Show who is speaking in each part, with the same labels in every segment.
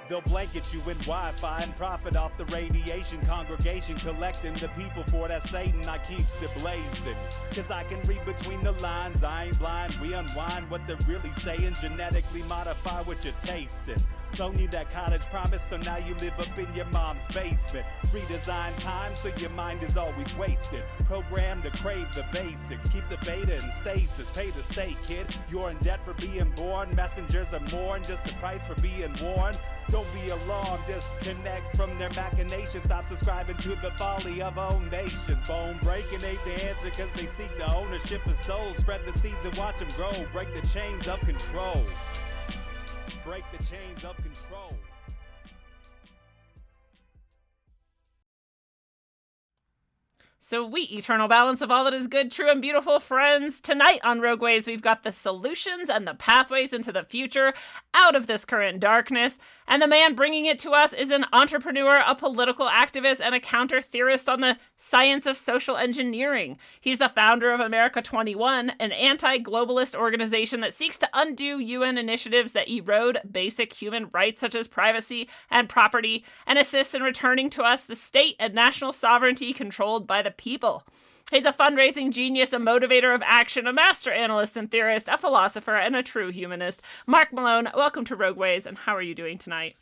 Speaker 1: They'll blanket you in Wi-Fi and profit off the radiation. Congregation collecting the people for that Satan. I keeps it blazing, cause I can read between the lines. I ain't blind, we unwind what they're really saying. Genetically modify what you're tasting. Don't need that cottage promise, so now you live up in your mom's basement. Redesign time so your mind is always wasted. Program to crave the basics. Keep the beta in stasis. Pay the state, kid. You're in debt for being born. Messengers are mourn, just the price for being warned. Don't be alarmed, disconnect from their machinations. Stop subscribing to the folly of own nations. Bone breaking ain't the answer, cause they seek the ownership of souls. Spread the seeds and watch them grow. Break the chains of control. Break the chains of control.
Speaker 2: Sweet eternal balance of all that is good, true, and beautiful, friends. Tonight on Rogue Ways, we've got the solutions and the pathways into the future, out of this current darkness. And the man bringing it to us is an entrepreneur, a political activist, and a counter-theorist on the science of social engineering. He's the founder of America 21, an anti-globalist organization that seeks to undo UN initiatives that erode basic human rights such as privacy and property, and assists in returning to us the state and national sovereignty controlled by the people. He's a fundraising genius, a motivator of action, a master analyst and theorist, a philosopher, and a true humanist. Marc Malone, welcome to Rogue Ways, and how are you doing tonight?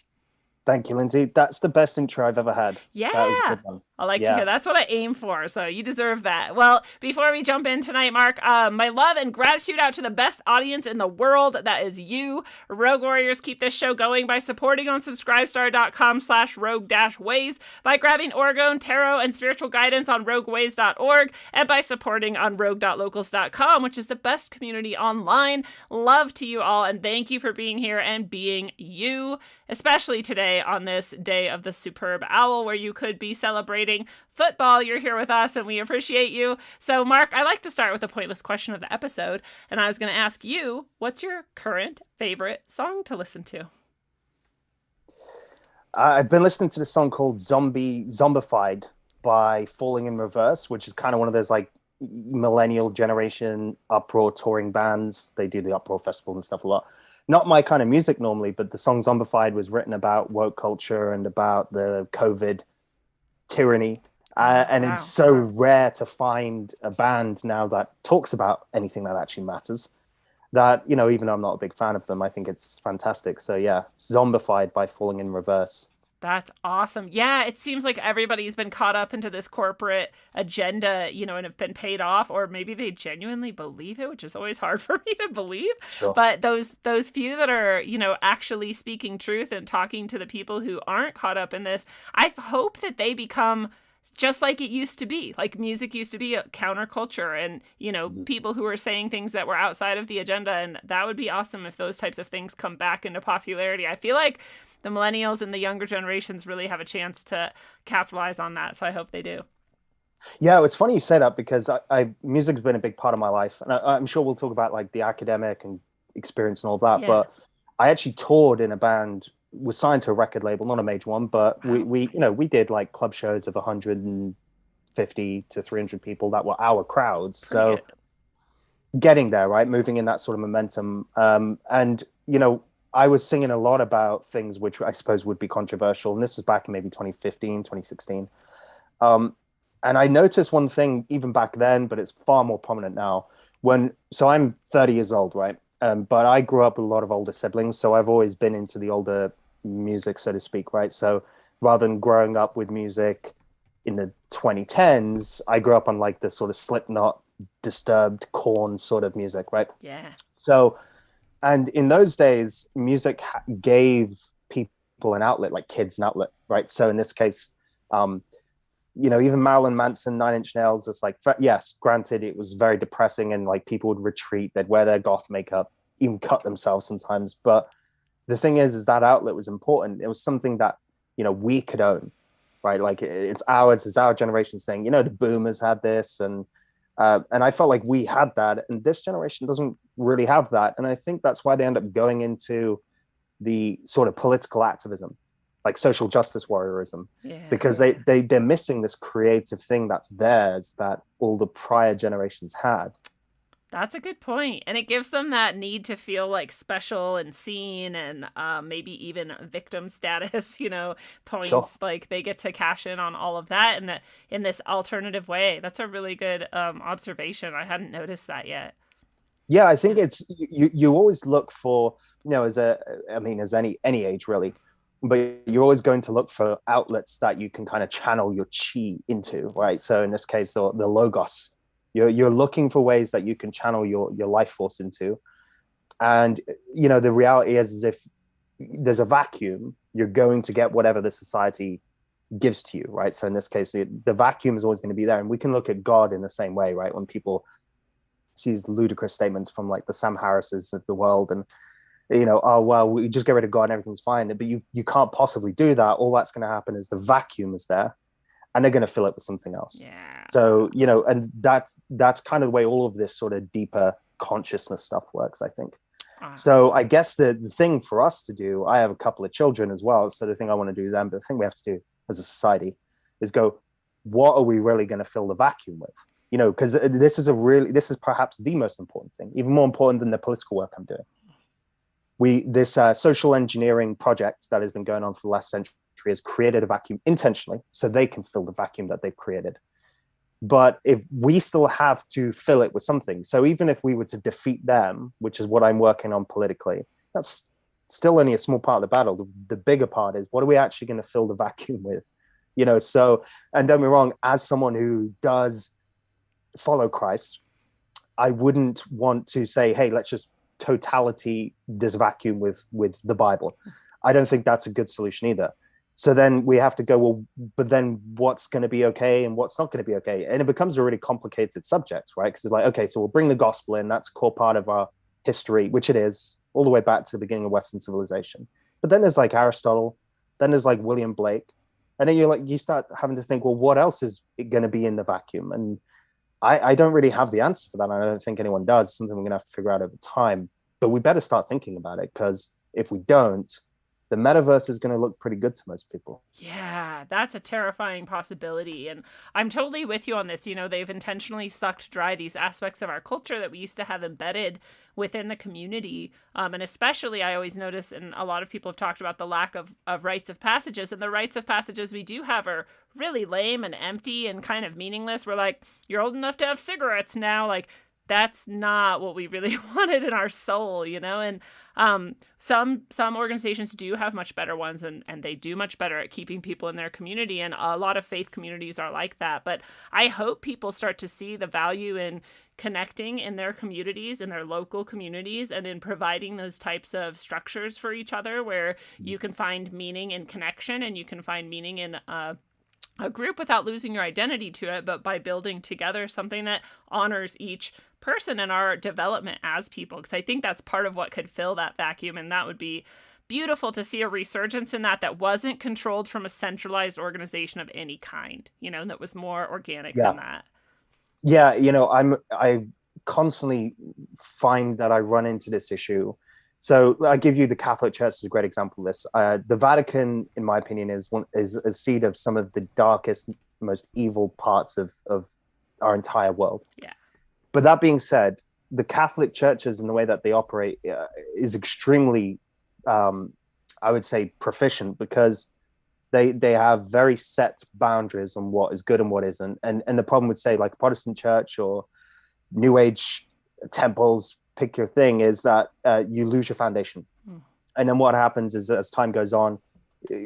Speaker 3: Thank you, Lindsay. That's the best intro I've ever had.
Speaker 2: Yeah.
Speaker 3: That was a good one.
Speaker 2: I like to hear. That's what I aim for, so you deserve that. Well, before we jump in tonight, Marc, my love and gratitude out to the best audience in the world. That is you. Rogue Warriors keep this show going by supporting on subscribestar.com/rogue-ways, by grabbing Orgone, Tarot, and spiritual guidance on rogueways.org, and by supporting on rogue.locals.com, which is the best community online. Love to you all, and thank you for being here and being you, especially today on this day of the superb owl where you could be celebrating football. You're here with us and we appreciate you. So Marc, I like to start with a pointless question of the episode, and I was going to ask you, what's your current favorite song to listen to?
Speaker 3: I've been listening to this song called Zombified by Falling in Reverse, which is kind of one of those like millennial generation uproar touring bands. They do the uproar festival and stuff a lot. Not my kind of music normally, but the song Zombified was written about woke culture and about the COVID tyranny. And It's so rare to find a band now that talks about anything that actually matters that, you know, even though I'm not a big fan of them, I think it's fantastic. So yeah, Zombified by Falling in Reverse.
Speaker 2: That's awesome. Yeah, it seems like everybody's been caught up into this corporate agenda, you know, and have been paid off, or maybe they genuinely believe it, which is always hard for me to believe.
Speaker 3: Sure.
Speaker 2: But those few that are, you know, actually speaking truth and talking to the people who aren't caught up in this, I hope that they become just like it used to be. Like music used to be a counterculture and, you know, people who were saying things that were outside of the agenda. And that would be awesome if those types of things come back into popularity. I feel like the millennials and the younger generations really have a chance to capitalize on that. So I hope they do.
Speaker 3: Yeah, it's funny you say that because music's been a big part of my life. And I'm sure we'll talk about like the academic and experience and all that. Yeah. But I actually toured in a band, was signed to a record label, not a major one, but we did like club shows of 150 to 300 people that were our crowds. So getting there, right, moving in that sort of momentum. And, you know, I was singing a lot about things which I suppose would be controversial. And this was back in maybe 2015, 2016. And I noticed one thing even back then, but it's far more prominent now. So I'm 30 years old, right? But I grew up with a lot of older siblings. So I've always been into the older music, so to speak, right? So rather than growing up with music in the 2010s, I grew up on like the sort of Slipknot, Disturbed, Korn sort of music, right?
Speaker 2: Yeah.
Speaker 3: So, and in those days, music gave people an outlet, like kids an outlet, right? So in this case, you know, even Marilyn Manson, Nine Inch Nails, it's like, yes, granted, it was very depressing and like people would retreat, they'd wear their goth makeup, even cut themselves sometimes. But the thing is that outlet was important. It was something that, you know, we could own, right? Like it's ours, it's our generation's thing. You know, the boomers had this and I felt like we had that, and this generation doesn't really have that. And I think that's why they end up going into the sort of political activism, like social justice warriorism, because they're missing this creative thing that's theirs that all the prior generations had.
Speaker 2: That's a good point. And it gives them that need to feel like special and seen and maybe even victim status,
Speaker 3: Sure.
Speaker 2: points. Like they get to cash in on all of that in this alternative way. That's a really good observation. I hadn't noticed that yet.
Speaker 3: Yeah, I think
Speaker 2: Yeah.
Speaker 3: it's you always look for, as any age really, but you're always going to look for outlets that you can kind of channel your chi into, right? So in this case, the logos, you're looking for ways that you can channel your life force into. And the reality is if there's a vacuum, you're going to get whatever the society gives to you, right? So in this case, the vacuum is always going to be there. And we can look at God in the same way, right? When people see these ludicrous statements from like the Sam Harrises of the world, and oh well, we just get rid of God and everything's fine. But you can't possibly do that. All that's going to happen is the vacuum is there, and they're going to fill it with something else.
Speaker 2: Yeah.
Speaker 3: So and that's kind of the way all of this sort of deeper consciousness stuff works, I think. So I guess the thing for us to do, I have a couple of children as well. So the thing I want to do then, but the thing we have to do as a society is go, what are we really going to fill the vacuum with? Because this is perhaps the most important thing, even more important than the political work I'm doing. This social engineering project that has been going on for the last century has created a vacuum intentionally so they can fill the vacuum that they've created. But if we still have to fill it with something, so even if we were to defeat them, which is what I'm working on politically, that's still only a small part of the battle. The bigger part is, what are we actually going to fill the vacuum with? So, and don't be wrong, as someone who does follow Christ, I wouldn't want to say, hey, let's just totality this vacuum with the Bible. I don't think that's a good solution either. So then we have to go, well, but then what's going to be okay and what's not going to be okay? And it becomes a really complicated subject, right? Because it's like, okay, so we'll bring the gospel in. That's a core part of our history, which it is, all the way back to the beginning of Western civilization. But then there's like Aristotle, then there's like William Blake. And then you start having to think, well, what else is going to be in the vacuum? And I don't really have the answer for that. I don't think anyone does. It's something we're going to have to figure out over time. But we better start thinking about it, because if we don't, the metaverse is going to look pretty good to most people.
Speaker 2: Yeah, that's a terrifying possibility. And I'm totally with you on this. They've intentionally sucked dry these aspects of our culture that we used to have embedded within the community. And especially, I always notice, and a lot of people have talked about the lack of rites of passages. And the rites of passages we do have are really lame and empty and kind of meaningless. We're like, you're old enough to have cigarettes now. Like, that's not what we really wanted in our soul, and some organizations do have much better ones, and they do much better at keeping people in their community, and a lot of faith communities are like that. But I hope people start to see the value in connecting in their communities, in their local communities, and in providing those types of structures for each other where you can find meaning in connection, and you can find meaning in a group without losing your identity to it, but by building together something that honors each person and our development as people. Because I think that's part of what could fill that vacuum, and that would be beautiful to see a resurgence in that wasn't controlled from a centralized organization of any kind, that was more organic than that.
Speaker 3: Yeah, I constantly find that I run into this issue. So I give you the Catholic Church as a great example of this. The Vatican, in my opinion, is a seed of some of the darkest, most evil parts of our entire world.
Speaker 2: Yeah.
Speaker 3: But that being said, the Catholic churches and the way that they operate is extremely, I would say, proficient, because they have very set boundaries on what is good and what isn't. And the problem with, say, like Protestant church or New Age temples, pick your thing, is that you lose your foundation. And then what happens is, as time goes on,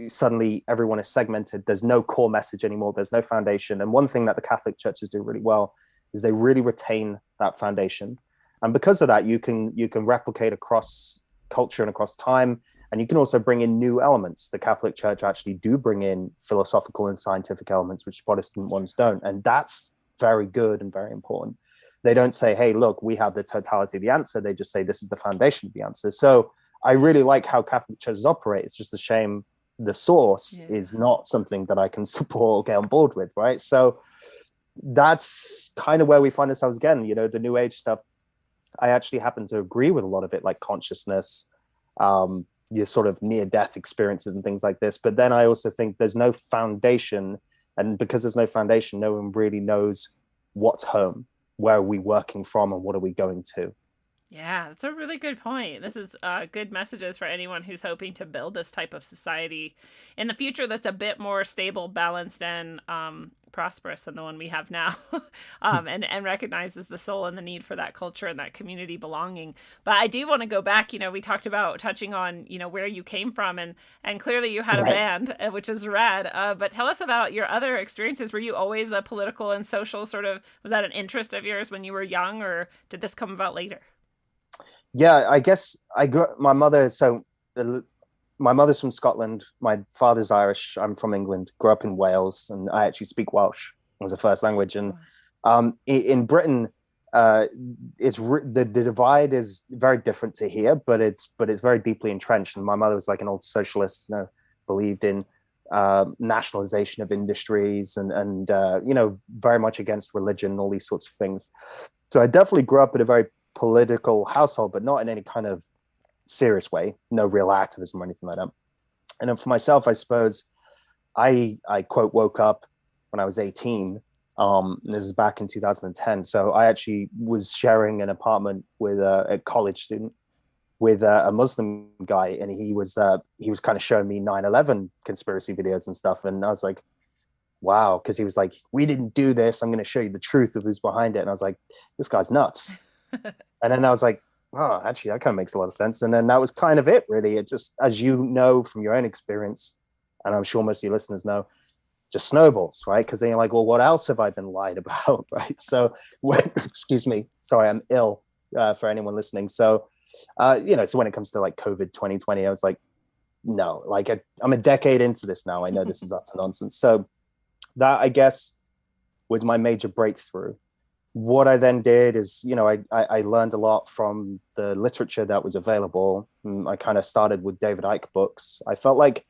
Speaker 3: suddenly everyone is segmented. There's no core message anymore. There's no foundation. And one thing that the Catholic churches do really well is they really retain that foundation. And because of that, you can replicate across culture and across time. And you can also bring in new elements. The Catholic Church actually do bring in philosophical and scientific elements, which Protestant ones don't. And that's very good and very important. They don't say, hey, look, we have the totality of the answer. They just say, this is the foundation of the answer. So I really like how Catholic churches operate. It's just a shame the source is not something that I can support or get on board with, right? So that's kind of where we find ourselves again. The New Age stuff, I actually happen to agree with a lot of it, like consciousness, your sort of near-death experiences and things like this. But then I also think there's no foundation. And because there's no foundation, no one really knows what's home. where are we working from and what are we going to?
Speaker 2: Yeah, that's a really good point. This is good messages for anyone who's hoping to build this type of society in the future that's a bit more stable, balanced, and prosperous than the one we have now, and recognizes the soul and the need for that culture and that community belonging. But I do want to go back. We talked about touching on where you came from, and clearly you had a band, which is rad. But tell us about your other experiences. Were you always a political and social sort of? Was that an interest of yours when you were young, or did this come about later?
Speaker 3: Yeah, I guess I grew up, my mother. My mother's from Scotland. My father's Irish. I'm from England. Grew up in Wales, and I actually speak Welsh as a first language. And in Britain, the divide is very different to here, but it's very deeply entrenched. And my mother was like an old socialist, believed in nationalization of industries and very much against religion and all these sorts of things. So I definitely grew up in a very political household, but not in any kind of serious way, no real activism or anything like that. And then for myself, I suppose I quote woke up when I was 18. This is back in 2010. So I actually was sharing an apartment with a college student with a Muslim guy, and he was kind of showing me 9/11 conspiracy videos and stuff, and I was like, wow, because he was like, we didn't do this, I'm going to show you the truth of who's behind it. And I was like, this guy's nuts. And then I was like, oh, actually, that kind of makes a lot of sense. And then that was kind of it, really. It just, as you know from your own experience, and I'm sure most of your listeners know, just snowballs, right? Because then you're like, well, what else have I been lied about, right? So, excuse me, sorry, I'm ill for anyone listening. So, so when it comes to like COVID 2020, I was like, no, like I'm a decade into this now. I know this is utter nonsense. So that, I guess, was my major breakthrough. What I then did is, I learned a lot from the literature that was available. I kind of started with David Icke books. I felt like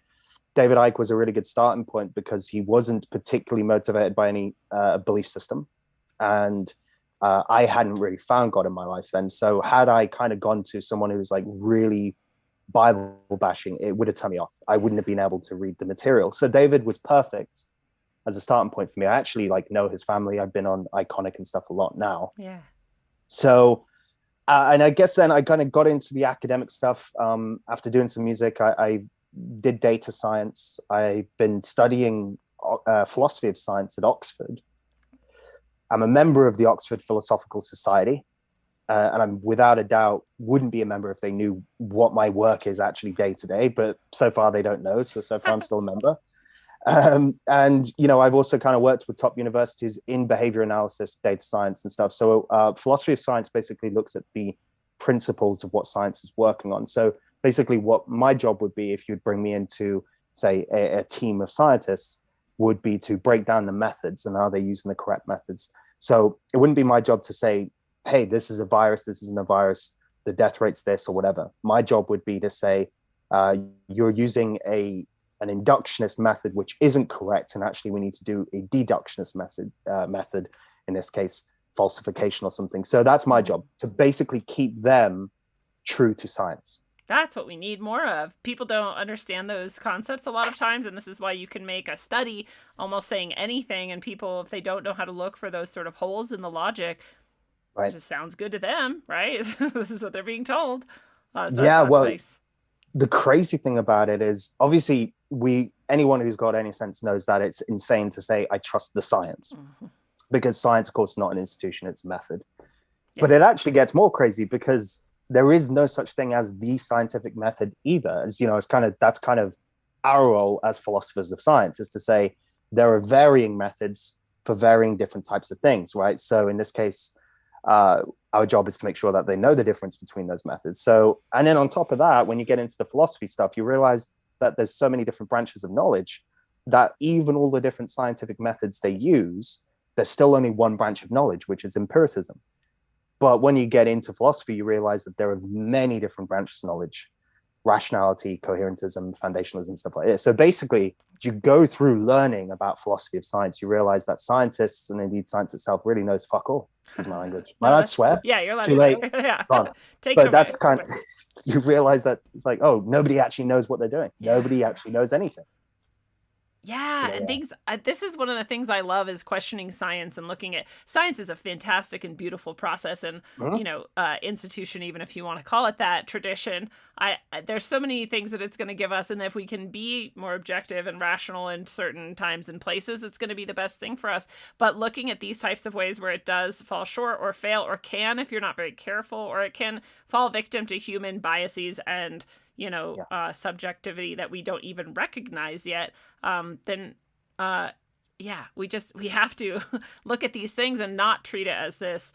Speaker 3: David Icke was a really good starting point because he wasn't particularly motivated by any belief system. And I hadn't really found God in my life then. So had I kind of gone to someone who was like really Bible bashing, it would have turned me off. I wouldn't have been able to read the material. So David was perfect as a starting point for me. I actually know his family. I've been on Iconic and stuff a lot now.
Speaker 2: Yeah.
Speaker 3: So, and I guess then I kind of got into the academic stuff. After doing some music, I did data science. I've been studying philosophy of science at Oxford. I'm a member of the Oxford Philosophical Society. And I'm without a doubt wouldn't be a member if they knew what my work is actually day to day. But so far they don't know. So far I'm still a member. And I've also kind of worked with top universities in behavior analysis, data science and stuff. So philosophy of science basically looks at the principles of what science is working on. So basically what my job would be, if you'd bring me into, say, a team of scientists, would be to break down the methods and how they're using the correct methods. So it wouldn't be my job to say, hey, this is a virus, this isn't a virus, the death rate's this or whatever. My job would be to say, you're using an inductionist method which isn't correct, and actually we need to do a deductionist method, in this case falsification or something. So that's my job, to basically keep them true to science.
Speaker 2: That's what we need more of. People don't understand those concepts a lot of times, and this is why you can make a study almost saying anything, and people, if they don't know how to look for those sort of holes in the logic, right, it just sounds good to them, right? This is what they're being told. Nice.
Speaker 3: The crazy thing about it is, obviously, anyone who's got any sense knows that it's insane to say I trust the science, because science, of course, is not an institution; it's a method. Yeah. But it actually gets more crazy because there is no such thing as the scientific method either. As that's kind of our role as philosophers of science, is to say there are varying methods for varying different types of things, right? So in this case, our job is to make sure that they know the difference between those methods. So, and then on top of that, when you get into the philosophy stuff, you realize that there's so many different branches of knowledge that even all the different scientific methods they use, there's still only one branch of knowledge, which is empiricism. But when you get into philosophy, you realize that there are many different branches of knowledge: rationality, coherentism, foundationalism, stuff like this. So basically, you go through learning about philosophy of science, you realize that scientists, and indeed science itself, really knows fuck all. Excuse my language. Am I allowed to swear?
Speaker 2: Yeah, you're allowed
Speaker 3: to
Speaker 2: swear.
Speaker 3: Too late.
Speaker 2: Yeah.
Speaker 3: But that's kind of, you realize that it's like, oh, nobody actually knows what they're doing. Yeah. Nobody actually knows anything.
Speaker 2: Yeah, and things. This is one of the ththings I love is questioning science and looking at science is a fantastic and beautiful process and
Speaker 3: Mhm.
Speaker 2: institution, even if you want to call it that, tradition. There's so many things that it's going to give us, and if we can be more objective and rational in certain times and places, it's going to be the best thing for us. But looking at these types of ways where it does fall short or fail or can, if you're not very careful, or it can fall victim to human biases and
Speaker 3: Yeah.
Speaker 2: subjectivity that we don't even recognize yet, then yeah, we have to look at these things and not treat it as this,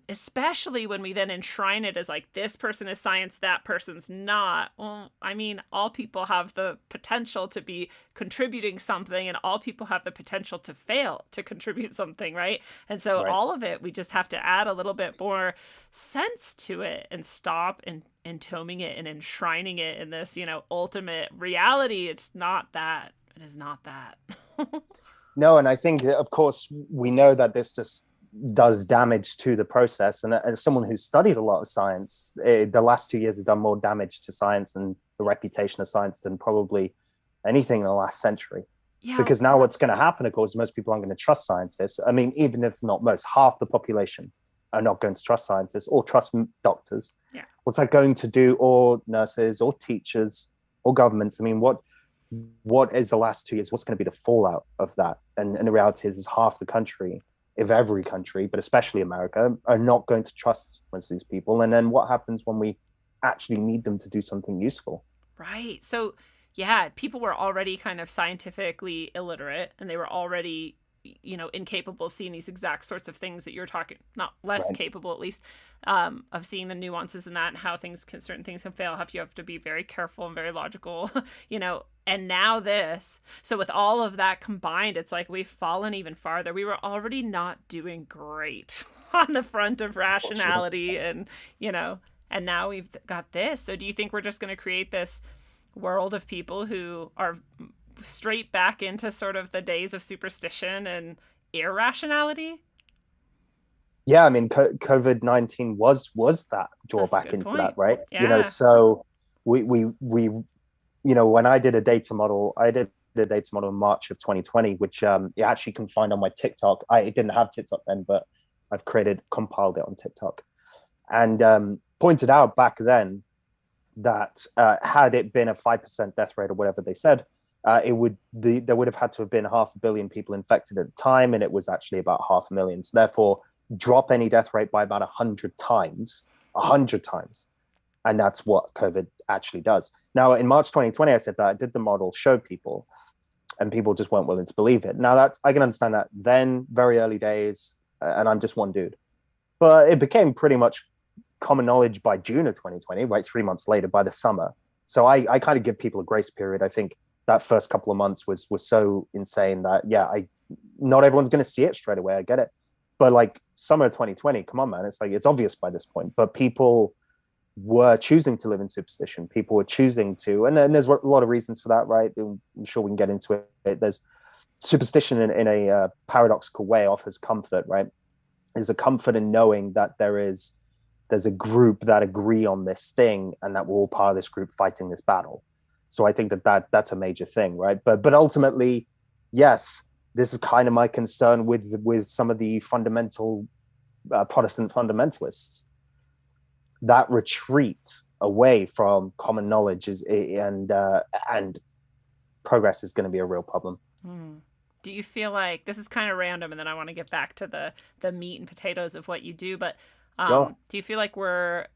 Speaker 2: especially when we then enshrine it as like this person is science, that person's not. Well, I mean, all people have the potential to be contributing something, and all people have the potential to fail to contribute something, right? And so
Speaker 3: Right.
Speaker 2: all of it, we just have to add a little bit more sense to it and stop and entombing it and enshrining it in this, ultimate reality. It's not that. It is not that.
Speaker 3: No, and I think, of course, we know that this just does damage to the process. And as someone who's studied a lot of science, the last 2 years has done more damage to science and the reputation of science than probably anything in the last century.
Speaker 2: Yeah.
Speaker 3: Because now what's going to happen, of course, most people aren't going to trust scientists. I mean, even if not most, half the population are not going to trust scientists or trust doctors.
Speaker 2: Yeah.
Speaker 3: What's that going to do? Or nurses or teachers or governments? I mean, what is the last 2 years? What's going to be the fallout of that? And the reality is half the country, if every country, but especially America, are not going to trust most of these people. And then what happens when we actually need them to do something useful?
Speaker 2: Right. So, yeah, people were already kind of scientifically illiterate, and they were already, incapable of seeing these exact sorts of things that you're talking, not less
Speaker 3: Right.
Speaker 2: capable at least, of seeing the nuances in that and how certain things can fail. You have to be very careful and very logical, and now this. So with all of that combined, it's like we've fallen even farther. We were already not doing great on the front of rationality and now we've got this. So do you think we're just going to create this world of people who are straight back into sort of the days of superstition and irrationality?
Speaker 3: Yeah, I mean, COVID-19 was that drawback into
Speaker 2: point.
Speaker 3: that, right?
Speaker 2: Yeah.
Speaker 3: So we when I did a data model, in March of 2020, which you actually can find on my TikTok. I didn't have TikTok then, but I've compiled it on TikTok, and pointed out back then that had it been a 5% death rate or whatever they said, there would have had to have been 500 million people infected at the time, and it was actually about 500,000. So therefore, drop any death rate by about 100 times, and that's what COVID actually does. Now, in March 2020, I said that I did the model, showed people, and people just weren't willing to believe it. Now, that I can understand that then, very early days, and I'm just one dude. But it became pretty much common knowledge by June of 2020, right? 3 months later, by the summer. So I kind of give people a grace period. I think that first couple of months was so insane that, not everyone's going to see it straight away. I get it. But like summer of 2020, come on, man. It's like, it's obvious by this point. But people were choosing to live in superstition. People were choosing to, and then there's a lot of reasons for that, right? I'm sure we can get into it. There's superstition in a paradoxical way offers comfort, right? There's a comfort in knowing that there's a group that agree on this thing, and that we're all part of this group fighting this battle. So I think that's a major thing, right? But ultimately, yes, this is kind of my concern with some of the fundamental Protestant fundamentalists. That retreat away from common knowledge and progress is going to be a real problem.
Speaker 2: Do you feel like, this is kind of random, and then I want to get back to the meat and potatoes of what you do, but do you feel like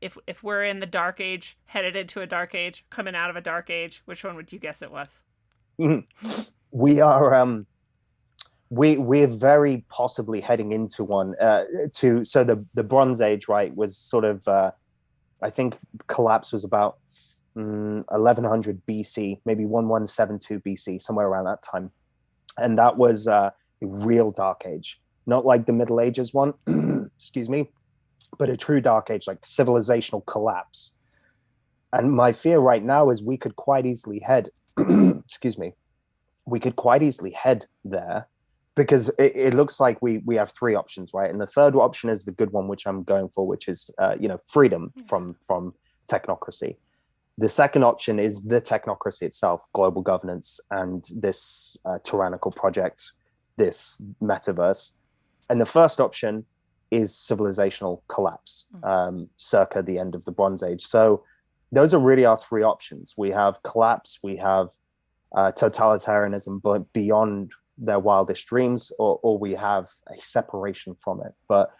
Speaker 2: if we're in the dark age, headed into a dark age, coming out of a dark age, which one would you guess it was?
Speaker 3: We are we're very possibly heading into one. So the Bronze Age, right, was sort of I think collapse was about 1100 BC, maybe 1172 BC, somewhere around that time, and that was a real dark age, not like the Middle Ages one, excuse me, but a true dark age, like civilizational collapse. And my fear right now is we could quite easily head, excuse me, we could quite easily head there, because it looks like we have three options, right? And the third option is the good one, which I'm going for, which is freedom from technocracy. The second option is the technocracy itself, global governance, and this tyrannical project, this metaverse. And the first option is civilizational collapse, circa the end of the Bronze Age. So those are really our three options. We have collapse, we have totalitarianism, but beyond their wildest dreams, or we have a separation from it. But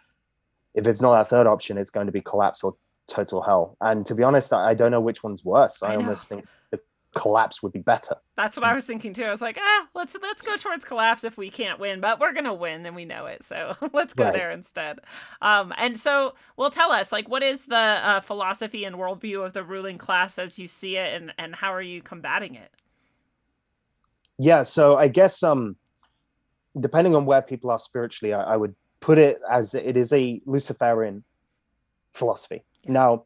Speaker 3: if it's not that third option, it's going to be collapse or total hell. And to be honest, I don't know which one's worse. I almost think the collapse would be better.
Speaker 2: That's what I was thinking too. I was like, let's go towards collapse if we can't win, but we're gonna win and we know it, so let's go there instead. And so, well, tell us, like, what is the philosophy and worldview of the ruling class as you see it, and how are you combating it?
Speaker 3: Yeah, so I guess depending on where people are spiritually, I would put it as it is a Luciferian philosophy. Yeah. Now,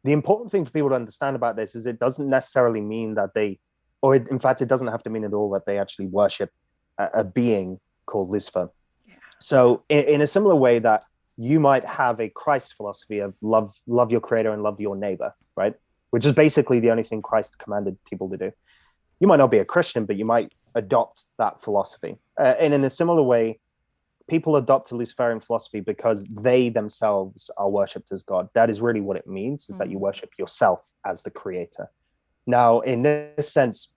Speaker 3: the important thing for people to understand about this is it doesn't necessarily mean that they, or in fact, it doesn't have to mean at all that they actually worship a being called Lucifer. Yeah. So in a similar way that you might have a Christ philosophy of love your creator and love your neighbor, right? Which is basically the only thing Christ commanded people to do. You might not be a Christian, but you might adopt that philosophy. And in a similar way, people adopt a Luciferian philosophy because they themselves are worshipped as God. That is really what it means, is that you worship yourself as the creator. Now, in this sense,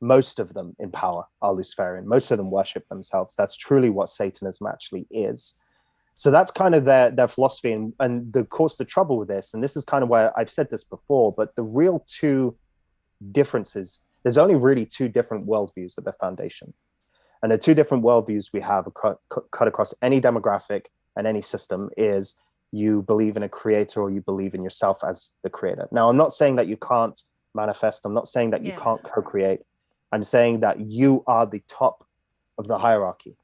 Speaker 3: most of them in power are Luciferian. Most of them worship themselves. That's truly what Satanism actually is. So that's kind of their philosophy. And of course, the trouble with this, and this is kind of where I've said this before, but the real two differences, there's only really two different worldviews at their foundation. And the two different worldviews we have cut across any demographic and any system is you believe in a creator or you believe in yourself as the creator. Now, I'm not saying that you can't manifest. I'm not saying that you can't co-create. I'm saying that you are the top of the hierarchy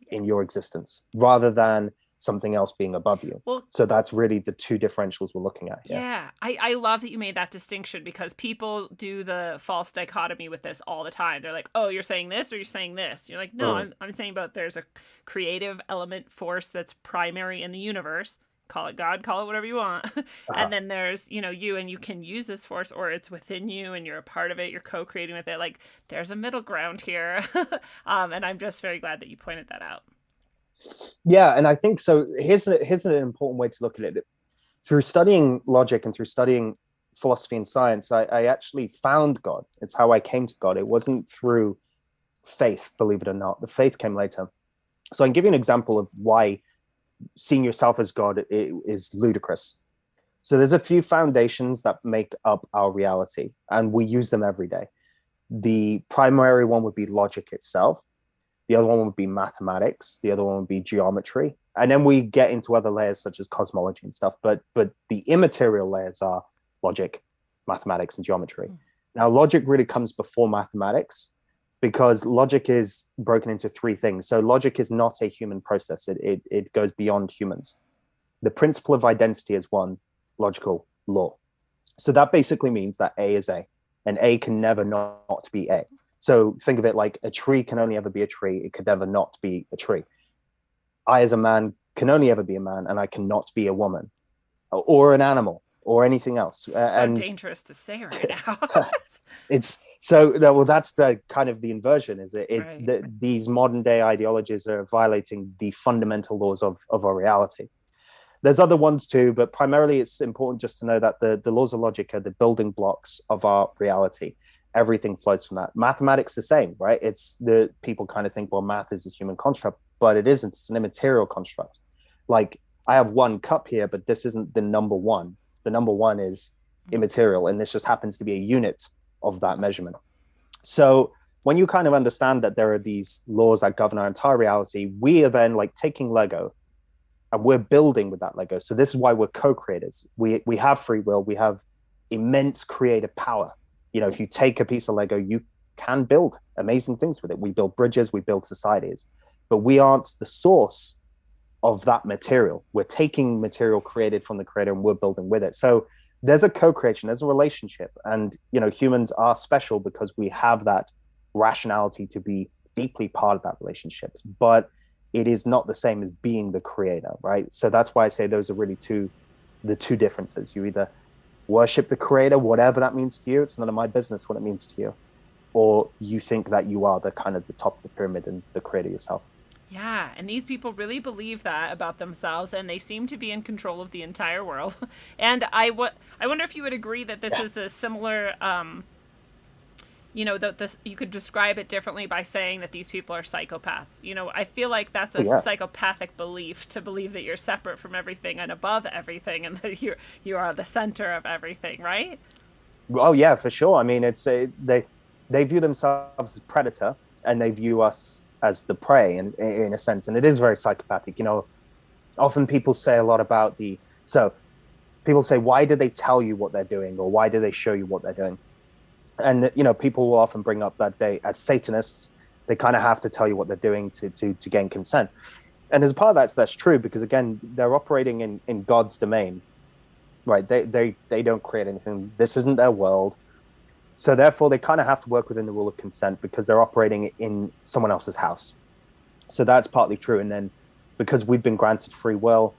Speaker 3: in your existence rather than something else being above you. Well, so that's really the two differentials we're looking at here.
Speaker 2: Yeah, I love that you made that distinction, because people do the false dichotomy with this all the time. They're like, oh, you're saying this or you're saying this. You're like, no, I'm saying about there's a creative element force that's primary in the universe. Call it God, call it whatever you want. And then there's, you, and you can use this force, or it's within you and you're a part of it. You're co-creating with it. Like, there's a middle ground here. And I'm just very glad that you pointed that out.
Speaker 3: Yeah, and I think so. Here's an important way to look at it. Through studying logic and through studying philosophy and science, I actually found God. It's how I came to God. It wasn't through faith, believe it or not. The faith came later. So I can give you an example of why seeing yourself as God is ludicrous. So there's a few foundations that make up our reality, and we use them every day. The primary one would be logic itself. The other one would be mathematics. The other one would be geometry. And then we get into other layers such as cosmology and stuff. But the immaterial layers are logic, mathematics, and geometry. Now, logic really comes before mathematics because logic is broken into three things. So logic is not a human process. It goes beyond humans. The principle of identity is one logical law. So that basically means that A is A, and A can never not be A. So think of it like a tree can only ever be a tree. It could never not be a tree. I, as a man, can only ever be a man, and I cannot be a woman or an animal or anything else.
Speaker 2: So dangerous to say right now.
Speaker 3: It's so, well, that's the kind of the inversion, is it? These modern day ideologies are violating the fundamental laws of our reality. There's other ones too, but primarily it's important just to know that the laws of logic are the building blocks of our reality. Everything flows from that. Mathematics the same, right? It's the people kind of think, well, math is a human construct, but it isn't. It's an immaterial construct. Like, I have one cup here, but this isn't the number one. The number one is immaterial, and this just happens to be a unit of that measurement. So when you kind of understand that there are these laws that govern our entire reality, we are then like taking Lego and we're building with that Lego. So this is why we're co-creators. We have free will. We have immense creative power. If you take a piece of Lego, you can build amazing things with it. We build bridges, we build societies, but we aren't the source of that material. We're taking material created from the creator and we're building with it. So there's a co-creation, there's a relationship. And, humans are special because we have that rationality to be deeply part of that relationship. But it is not the same as being the creator, right? So that's why I say those are really the two differences. You either worship the creator, whatever that means to you. It's none of my business what it means to you. Or you think that you are the kind of the top of the pyramid and the creator yourself.
Speaker 2: Yeah, and these people really believe that about themselves, and they seem to be in control of the entire world. And I wonder if you would agree that this is a similar, you know, you could describe it differently by saying that these people are psychopaths. You know, I feel like that's a psychopathic belief, to believe that you're separate from everything and above everything, and that you are the center of everything, right?
Speaker 3: Oh yeah, for sure. I mean, it's they view themselves as predator, and they view us as the prey, in a sense, and it is very psychopathic. You know, often people say a lot about people say, why do they tell you what they're doing, or why do they show you what they're doing? And you know, people will often bring up that they, as Satanists, they kind of have to tell you what they're doing to gain consent. And as a part of that's true, because again, they're operating in God's domain, right? They don't create anything. This isn't their world. So therefore, they kind of have to work within the rule of consent, because they're operating in someone else's house. So that's partly true. And then because we've been granted free will,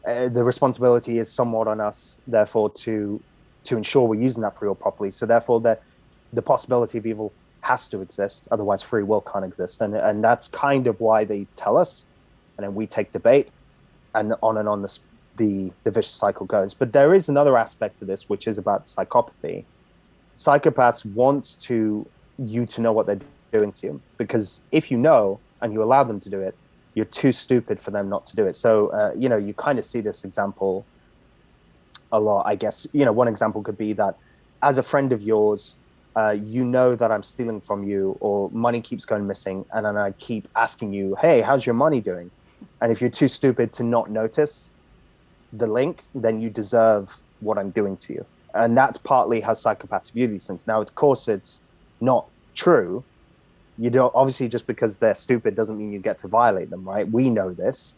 Speaker 3: the responsibility is somewhat on us, therefore, to ensure we're using that free will properly. So therefore, the possibility of evil has to exist. Otherwise, free will can't exist. And that's kind of why they tell us. And then we take the bait, and on the vicious cycle goes. But there is another aspect to this, which is about psychopathy. Psychopaths want you to know what they're doing to you, because if you know and you allow them to do it, you're too stupid for them not to do it. So, you know, you kind of see this example a lot, I guess. You know, one example could be that as a friend of yours, you know that I'm stealing from you, or money keeps going missing, and then I keep asking you, hey, how's your money doing? And if you're too stupid to not notice the link, then you deserve what I'm doing to you. And that's partly how psychopaths view these things. Now, of course, it's not true. You don't, obviously, just because they're stupid doesn't mean you get to violate them, right? We know this,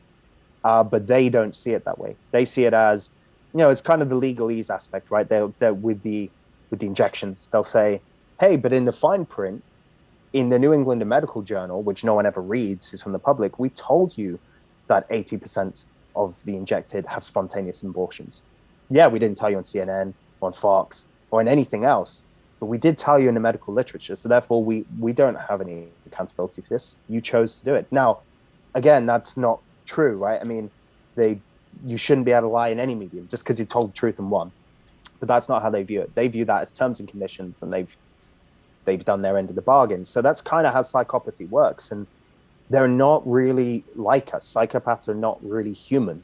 Speaker 3: but they don't see it that way. They see it as, you know, it's kind of the legalese aspect, right? They're with the injections. They'll say, hey, but in the fine print, in the New England Medical Journal, which no one ever reads, it's from the public, we told you that 80% of the injected have spontaneous abortions. Yeah, we didn't tell you on CNN, on Fox, or in anything else, but we did tell you in the medical literature. So therefore, we don't have any accountability for this. You chose to do it. Now, again, that's not true, right? I mean, you shouldn't be able to lie in any medium just because you told the truth in one. But that's not how they view it. They view that as terms and conditions, and they've done their end of the bargain. So that's kind of how psychopathy works. And they're not really like us. Psychopaths are not really human.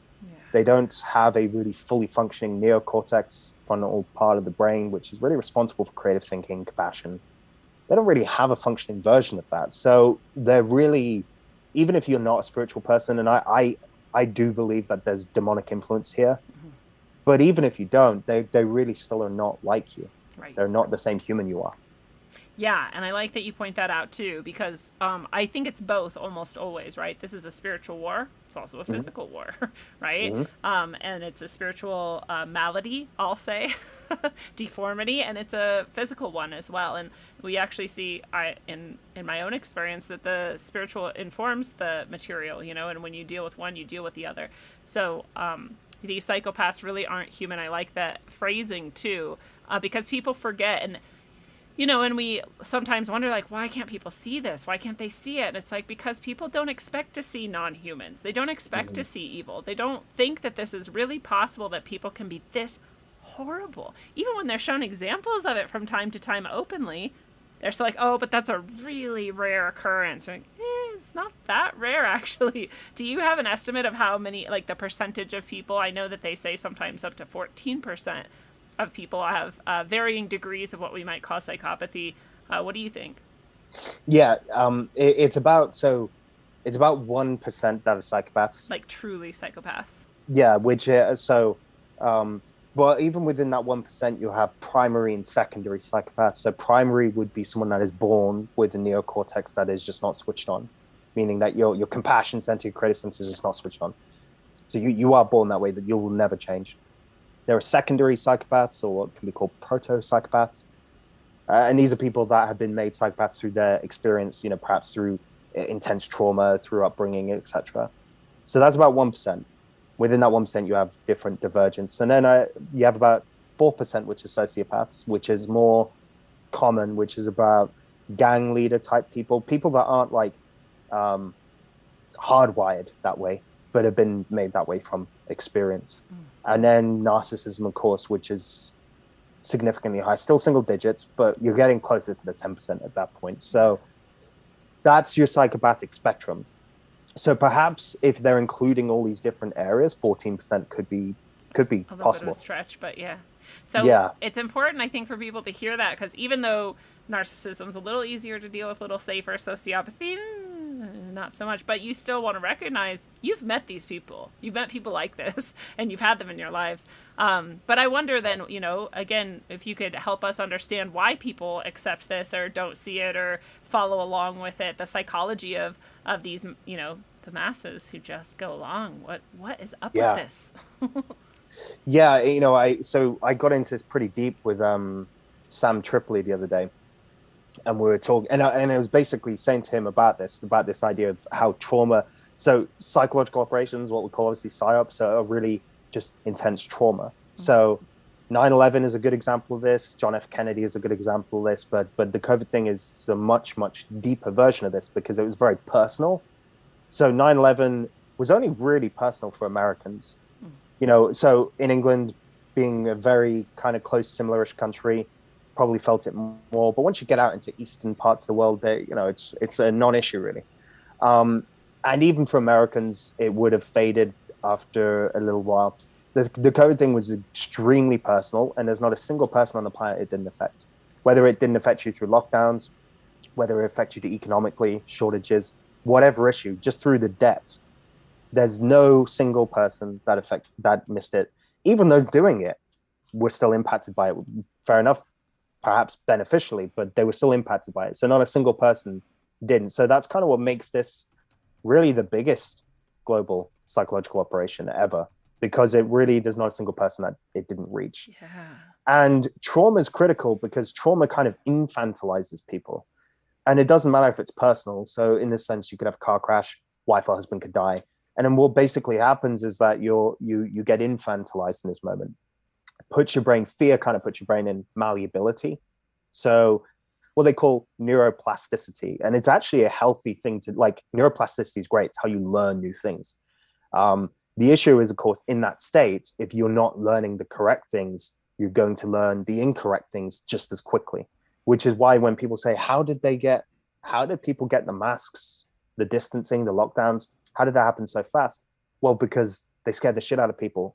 Speaker 3: They don't have a really fully functioning neocortex, frontal part of the brain, which is really responsible for creative thinking, compassion. They don't really have a functioning version of that. So they're really, even if you're not a spiritual person, and I do believe that there's demonic influence here, but even if you don't, they really still are not like you. Right. They're not the same human you are.
Speaker 2: Yeah, and I like that you point that out too, because I think it's both almost always, right? This is a spiritual war. It's also a physical war, right? And it's a spiritual malady, I'll say, deformity, and it's a physical one as well. And we actually see, in my own experience, that the spiritual informs the material, you know, and when you deal with one, you deal with the other. So these psychopaths really aren't human. I like that phrasing too, because people forget, and you know, and we sometimes wonder, like, why can't people see this? Why can't they see it? And it's like, because people don't expect to see non-humans. They don't expect to see evil. They don't think that this is really possible, that people can be this horrible. Even when they're shown examples of it from time to time openly, they're still like, oh, but that's a really rare occurrence. Like, it's not that rare, actually. Do you have an estimate of how many, like the percentage of people? I know that they say sometimes up to 14% of people have varying degrees of what we might call psychopathy. What do you think?
Speaker 3: Yeah, it's about 1% that are psychopaths.
Speaker 2: Like truly psychopaths.
Speaker 3: Yeah, which well, even within that 1%, you have primary and secondary psychopaths. So primary would be someone that is born with a neocortex that is just not switched on, meaning that your compassion center, your creative center is just not switched on. So you are born that way, that you will never change. There are secondary psychopaths, or what can be called proto-psychopaths. And these are people that have been made psychopaths through their experience, you know, perhaps through intense trauma, through upbringing, etc. So that's about 1%. Within that 1%, you have different divergence. And then you have about 4%, which is sociopaths, which is more common, which is about gang leader type people that aren't like hardwired that way, but have been made that way from experience. And then narcissism, of course, which is significantly high, still single digits, but you're getting closer to the 10% at that point. So that's your psychopathic spectrum. So perhaps if they're including all these different areas, 14% could be
Speaker 2: a little
Speaker 3: possible.
Speaker 2: bit of a stretch, but yeah. So it's important, I think, for people to hear that, because even though narcissism's a little easier to deal with, a little safer, sociopathy, not so much, but you still want to recognize you've met these people. You've met people like this, and you've had them in your lives. But I wonder then, again, if you could help us understand why people accept this or don't see it or follow along with it, the psychology of these, the masses who just go along. What is up with this?
Speaker 3: Yeah, I got into this pretty deep with Sam Tripoli the other day, and we were talking, and I was basically saying to him about this idea of how trauma, so psychological operations, what we call obviously psyops, are really just intense trauma. Mm-hmm. So 9/11 is a good example of this. John F. Kennedy is a good example of this, but the COVID thing is a much, much deeper version of this because it was very personal. So 9/11 was only really personal for Americans. So in England, being a very kind of close, similar-ish country, probably felt it more. But once you get out into eastern parts of the world, it's a non-issue really. And even for Americans, it would have faded after a little while. The COVID thing was extremely personal, and there's not a single person on the planet it didn't affect. Whether it didn't affect you through lockdowns, whether it affected you economically, shortages, whatever issue, just through the debt. There's no single person that missed it. Even those doing it were still impacted by it. Fair enough, perhaps beneficially, but they were still impacted by it. So not a single person didn't. So that's kind of what makes this really the biggest global psychological operation ever, because there's not a single person that it didn't reach. Yeah. And trauma is critical because trauma kind of infantilizes people. And it doesn't matter if it's personal. So in this sense, you could have a car crash, wife or husband could die. And then what basically happens is that you get infantilized in this moment. Fear kind of puts your brain in malleability. So what they call neuroplasticity. And it's actually a healthy thing neuroplasticity is great. It's how you learn new things. The issue is, of course, in that state, if you're not learning the correct things, you're going to learn the incorrect things just as quickly, which is why when people say, how did people get the masks, the distancing, the lockdowns? How did that happen so fast? Well, because they scared the shit out of people.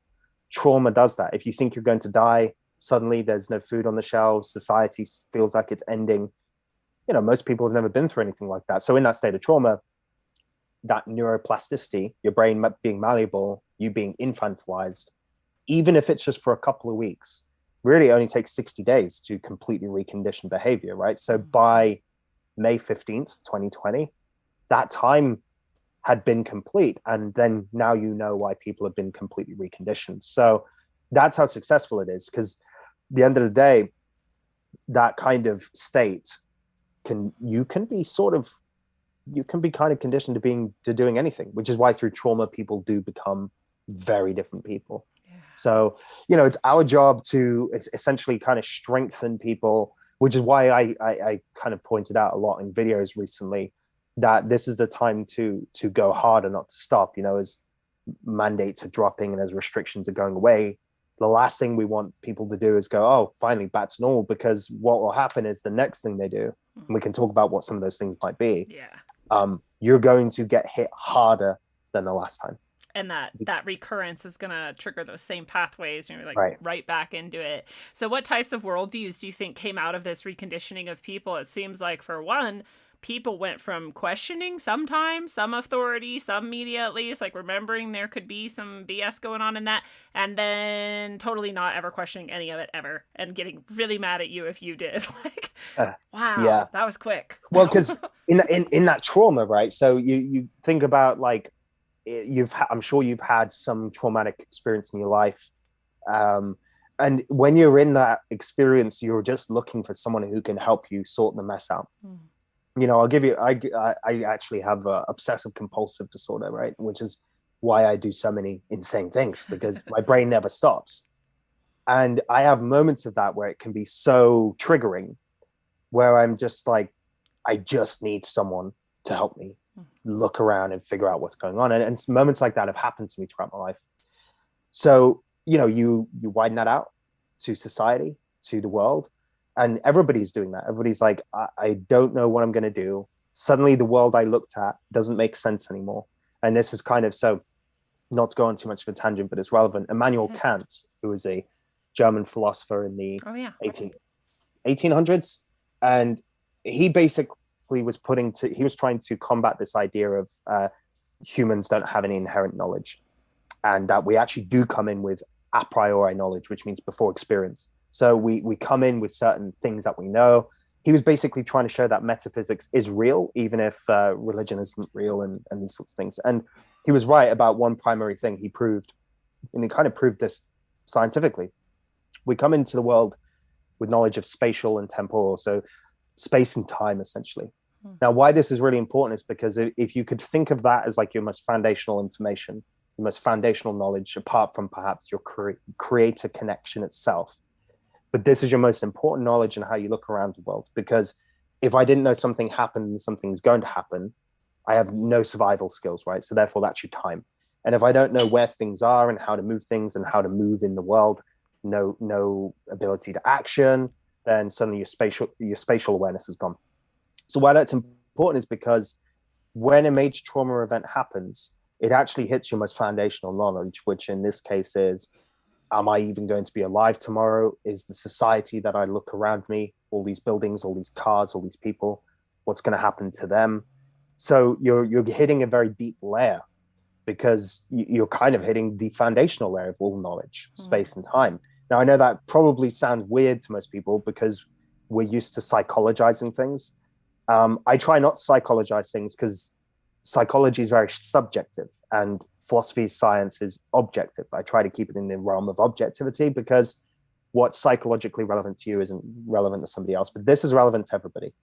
Speaker 3: Trauma does that. If you think you're going to die, suddenly there's no food on the shelves, society feels like it's ending. Most people have never been through anything like that. So in that state of trauma, that neuroplasticity, your brain being malleable, you being infantilized, even if it's just for a couple of weeks, really only takes 60 days to completely recondition behavior, right? So by May 15th, 2020, that time had been complete. And then now you know why people have been completely reconditioned. So that's how successful it is, because at the end of the day, that kind of state you can be kind of conditioned to doing anything, which is why through trauma, people do become very different people. Yeah. So, it's our job to essentially kind of strengthen people, which is why I kind of pointed out a lot in videos recently that this is the time to go hard and not to stop. As mandates are dropping and as restrictions are going away, the last thing we want people to do is go, oh, finally back to normal, because what will happen is the next thing they do, and we can talk about what some of those things might be. Yeah. You're going to get hit harder than the last time.
Speaker 2: And that recurrence is going to trigger those same pathways, and you're right back into it. So what types of worldviews do you think came out of this reconditioning of people? It seems like, for one, people went from questioning sometimes some authority, some media at least, like remembering there could be some BS going on in that, and then totally not ever questioning any of it ever and getting really mad at you if you did. Wow, yeah, that was quick.
Speaker 3: Well, because in that trauma, right? So you think about I'm sure you've had some traumatic experience in your life. And when you're in that experience, you're just looking for someone who can help you sort the mess out. I'll give you, I actually have a obsessive compulsive disorder, right? Which is why I do so many insane things, because my brain never stops. And I have moments of that where it can be so triggering, where I'm just like, I just need someone to help me look around and figure out what's going on. And moments like that have happened to me throughout my life. So, you widen that out to society, to the world, and everybody's doing that. Everybody's like, I don't know what I'm going to do. Suddenly the world I looked at doesn't make sense anymore. And this is kind of, so not to go on too much of a tangent, but it's relevant. Immanuel Kant, who was a German philosopher in the 1800s. And he basically was trying to combat this idea of humans don't have any inherent knowledge, and that we actually do come in with a priori knowledge, which means before experience. So we come in with certain things that we know. He was basically trying to show that metaphysics is real, even if religion isn't real, and these sorts of things. And he was right about one primary thing he proved, and he kind of proved this scientifically. We come into the world with knowledge of spatial and temporal, so space and time, essentially. Now, why this is really important is because if you could think of that as like your most foundational information, your most foundational knowledge, apart from perhaps your creator connection itself, but this is your most important knowledge in how you look around the world. Because if I didn't know something happened and something's going to happen, I have no survival skills, right? So therefore, that's your time. And if I don't know where things are and how to move things and how to move in the world, no ability to action, then suddenly your spatial awareness is gone. So why that's important is because when a major trauma event happens, it actually hits your most foundational knowledge, which in this case is, am I even going to be alive tomorrow? Is the society that I look around me, all these buildings, all these cars, all these people, what's going to happen to them? So you're hitting a very deep layer, because you're kind of hitting the foundational layer of all knowledge, space and time. Now, I know that probably sounds weird to most people because we're used to psychologizing things. I try not to psychologize things because psychology is very subjective and philosophy science is objective. I try to keep it in the realm of objectivity because what's psychologically relevant to you isn't relevant to somebody else, but this is relevant to everybody.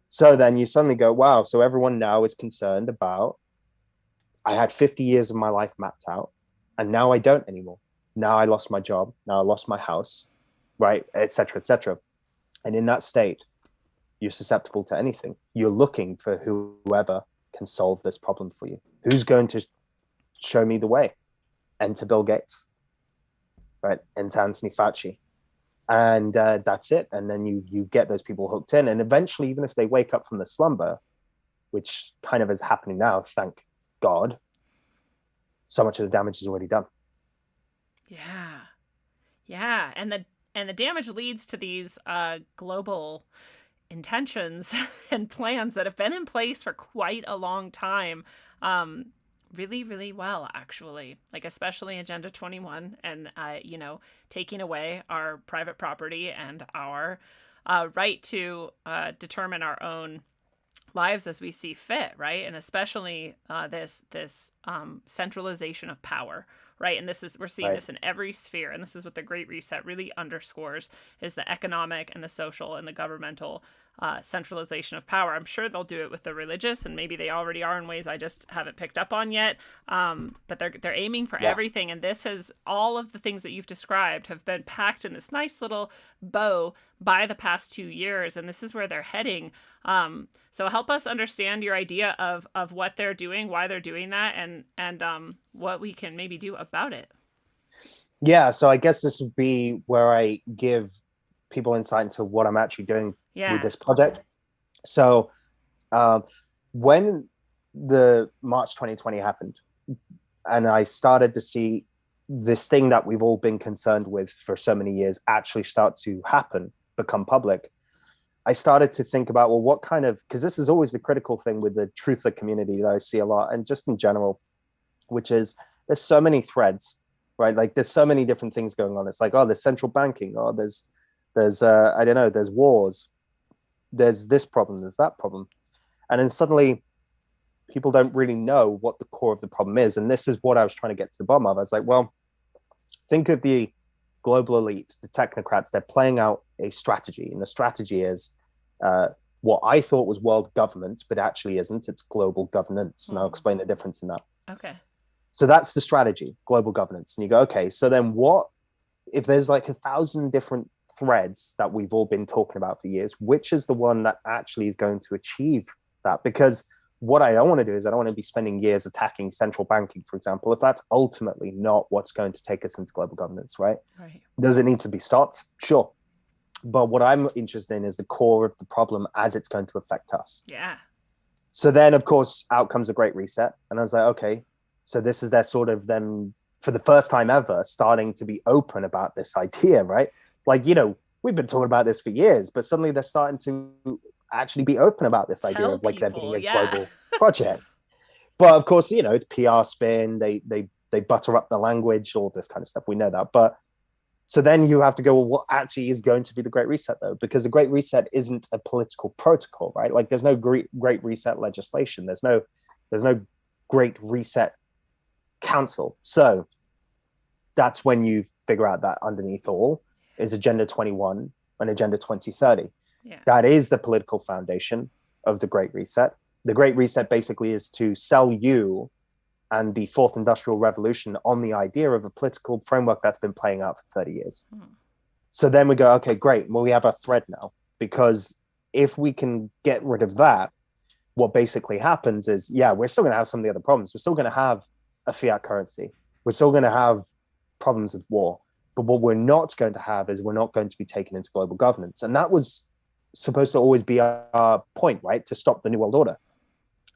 Speaker 3: So then you suddenly go, wow, so everyone now is concerned about, I had 50 years of my life mapped out and now I don't anymore. Now I lost my job. Now I lost my house, right? Et cetera, et cetera. And in that state, you're susceptible to anything. You're looking for whoever can solve this problem for you. Who's going to show me the way? Enter Bill Gates, right? Enter Anthony Fauci. And that's it. And then you get those people hooked in. And eventually, even if they wake up from the slumber, which kind of is happening now, thank God, so much of the damage is already done.
Speaker 2: Yeah. And the damage leads to these global intentions and plans that have been in place for quite a long time. Really, really well, actually, like especially Agenda 21 and, taking away our private property and our right to determine our own lives as we see fit, right? And especially this centralization of power, right? And we're seeing this in every sphere, and this is what the Great Reset really underscores, is the economic and the social and the governmental centralization of power. I'm sure they'll do it with the religious, and maybe they already are in ways I just haven't picked up on yet. But they're aiming for everything, and this has, all of the things that you've described have been packed in this nice little bow by the past 2 years, and this is where they're heading. So help us understand your idea of what they're doing, why they're doing that, and what we can maybe do about it.
Speaker 3: Yeah, so I guess this would be where I give people insight into what I'm actually doing with this project. So when the March 2020 happened, and I started to see this thing that we've all been concerned with for so many years actually start to happen, become public, I started to think about, well, what kind of, because this is always the critical thing with the truther community that I see a lot, and just in general, which is there's so many threads, right? Like there's so many different things going on. It's like, oh, there's central banking, or there's I don't know, there's wars, there's this problem, there's that problem. And then suddenly people don't really know what the core of the problem is. And this is what I was trying to get to the bottom of. I was like, well, think of the global elite, the technocrats, they're playing out a strategy. And the strategy is what I thought was world government, but actually isn't. It's global governance. And I'll explain the difference in that.
Speaker 2: Okay.
Speaker 3: So that's the strategy, global governance. And you go, okay, so then what if there's like 1,000 different threads that we've all been talking about for years, which is the one that actually is going to achieve that? Because what I don't want to do is I don't want to be spending years attacking central banking, for example, if that's ultimately not what's going to take us into global governance, right? Does it need to be stopped? Sure. But what I'm interested in is the core of the problem as it's going to affect us.
Speaker 2: Yeah.
Speaker 3: So then, of course, out comes a Great Reset. And I was like, okay, so this is their sort of them, for the first time ever, starting to be open about this idea, right? Like, you know, we've been talking about this for years, but suddenly they're starting to actually be open about this idea of like there being a global project. But of course, you know, it's PR spin. They butter up the language, all this kind of stuff. We know that. But so then you have to go, well, what actually is going to be the Great Reset, though? Because the Great Reset isn't a political protocol, right? Like there's no Great Reset legislation. There's no Great Reset Council. So that's when you figure out that underneath all is Agenda 21 and Agenda 2030.
Speaker 2: Yeah.
Speaker 3: That is the political foundation of the Great Reset. The Great Reset basically is to sell you and the Fourth Industrial Revolution on the idea of a political framework that's been playing out for 30 years. So then we go, okay, great. Well, we have a thread now, because if we can get rid of that, what basically happens is, yeah, we're still going to have some of the other problems. We're still going to have a fiat currency. We're still going to have problems with war. But what we're not going to have is we're not going to be taken into global governance. And that was supposed to always be our point, right? To stop the New World Order.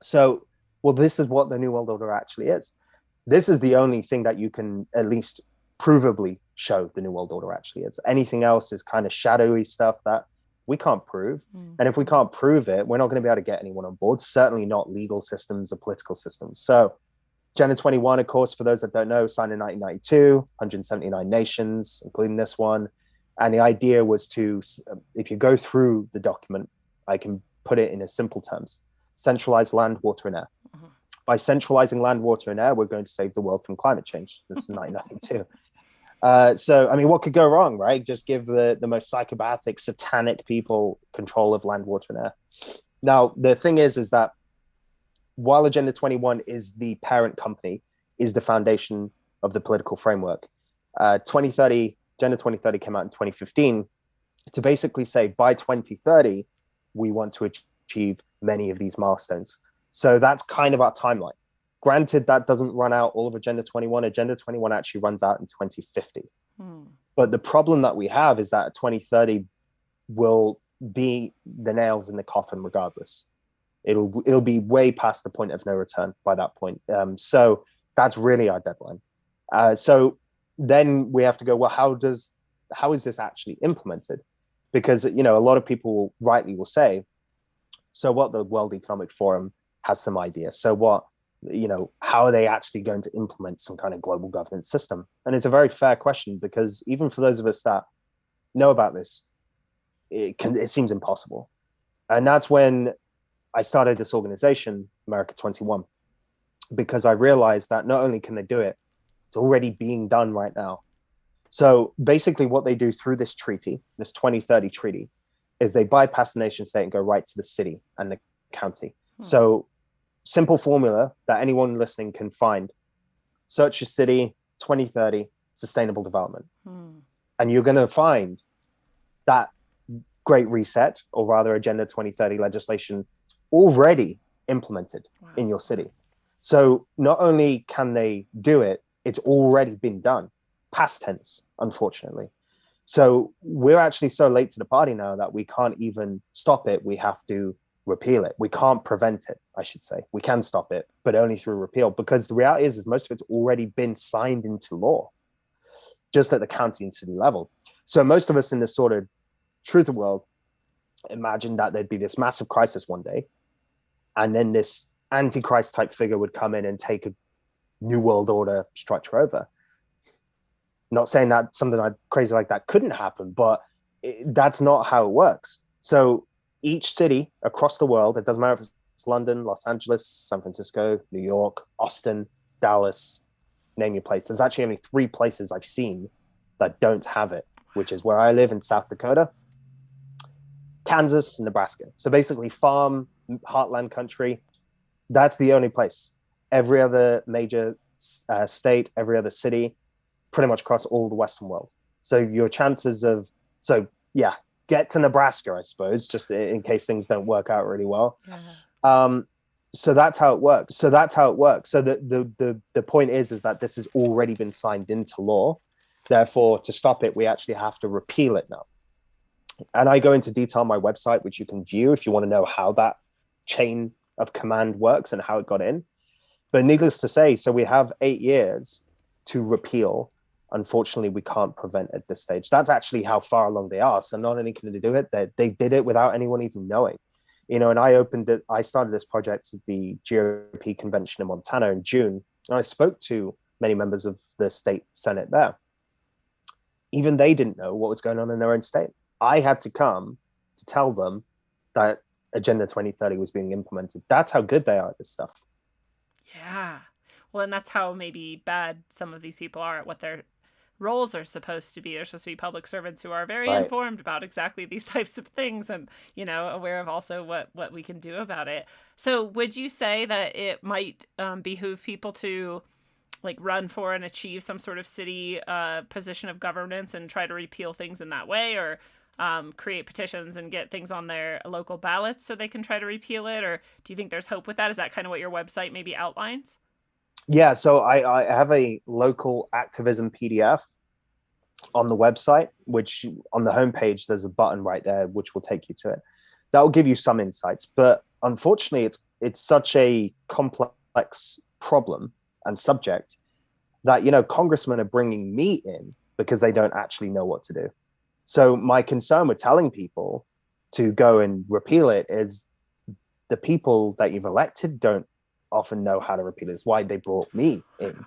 Speaker 3: So, well, this is what the New World Order actually is. This is the only thing that you can at least provably show the New World Order actually is. Anything else is kind of shadowy stuff that we can't prove. And if we can't prove it, we're not going to be able to get anyone on board, certainly not legal systems or political systems. So Agenda 21, of course, for those that don't know, signed in 1992, 179 nations, including this one. And the idea was to, if you go through the document, I can put it in a simple terms, centralize land, water, and air. By centralizing land, water, and air, we're going to save the world from climate change. This is 1992. So, I mean, what could go wrong, right? Just give the most psychopathic, satanic people control of land, water, and air. Now, the thing is that while Agenda 21 is the parent company, is the foundation of the political framework, 2030, Agenda 2030 came out in 2015 to basically say by 2030, we want to achieve many of these milestones. So that's kind of our timeline. Granted, that doesn't run out all of Agenda 21. Agenda 21 actually runs out in 2050. But the problem that we have is that 2030 will be the nails in the coffin regardless. It'll be way past the point of no return by that point. So that's really our deadline. So then we have to go, well, how is this actually implemented? Because, you know, a lot of people rightly will say, so what, the World Economic Forum has some idea. So what, you know, how are they actually going to implement some kind of global governance system? And it's a very fair question, because even for those of us that know about this, it seems impossible. And that's when I started this organization, America 21, because I realized that not only can they do it, it's already being done right now. So basically what they do through this treaty, this 2030 treaty, is they bypass the nation state and go right to the city and the county. So simple formula that anyone listening can find: search your city, 2030, sustainable development. And you're going to find that Great Reset, or rather Agenda 2030 legislation, already implemented in your city. So not only can they do it, it's already been done, past tense, unfortunately. So we're actually so late to the party now that we can't even stop it. We have to repeal it. We can't prevent it, I should say. We can stop it, but only through repeal, because the reality is most of it's already been signed into law, just at the county and city level. So most of us in this sort of truth world imagine that there'd be this massive crisis one day, and then this antichrist type figure would come in and take a new world order structure over. Not saying that something crazy like that couldn't happen, but that's not how it works. So each city across the world, it doesn't matter if it's London, Los Angeles, San Francisco, New York, Austin, Dallas, name your place. There's actually only 3 places I've seen that don't have it, which is where I live in South Dakota, Kansas, and Nebraska. So basically farm, heartland country, that's the only place. Every other major state, every other city, pretty much across all the Western world. So your chances of, get to Nebraska, I suppose, just in case things don't work out really well.
Speaker 2: Yeah.
Speaker 3: So that's how it works. So the point is that this has already been signed into law. Therefore, to stop it, we actually have to repeal it now. And I go into detail on my website, which you can view if you want to know how that chain of command works and how it got in. But needless to say, so we have 8 years to repeal. Unfortunately, we can't prevent at this stage. That's actually how far along they are. So not only can they do it, they did it without anyone even knowing. And I started this project at the GOP convention in Montana in June. And I spoke to many members of the state Senate there. Even they didn't know what was going on in their own state. I had to come to tell them that Agenda 2030 was being implemented. That's how good they are at this stuff.
Speaker 2: Yeah. Well, and that's how maybe bad some of these people are at what their roles are supposed to be. They're supposed to be public servants who are very informed about exactly these types of things and, aware of also what we can do about it. So would you say that it might behoove people to run for and achieve some sort of city position of governance and try to repeal things in that way, or create petitions and get things on their local ballots so they can try to repeal it? Or do you think there's hope with that? Is that kind of what your website maybe outlines?
Speaker 3: Yeah, so I have a local activism PDF on the website, which on the homepage, there's a button right there, which will take you to it. That will give you some insights. But unfortunately, it's such a complex problem and subject that, congressmen are bringing me in because they don't actually know what to do. So my concern with telling people to go and repeal it is the people that you've elected don't often know how to repeal it. It's why they brought me in.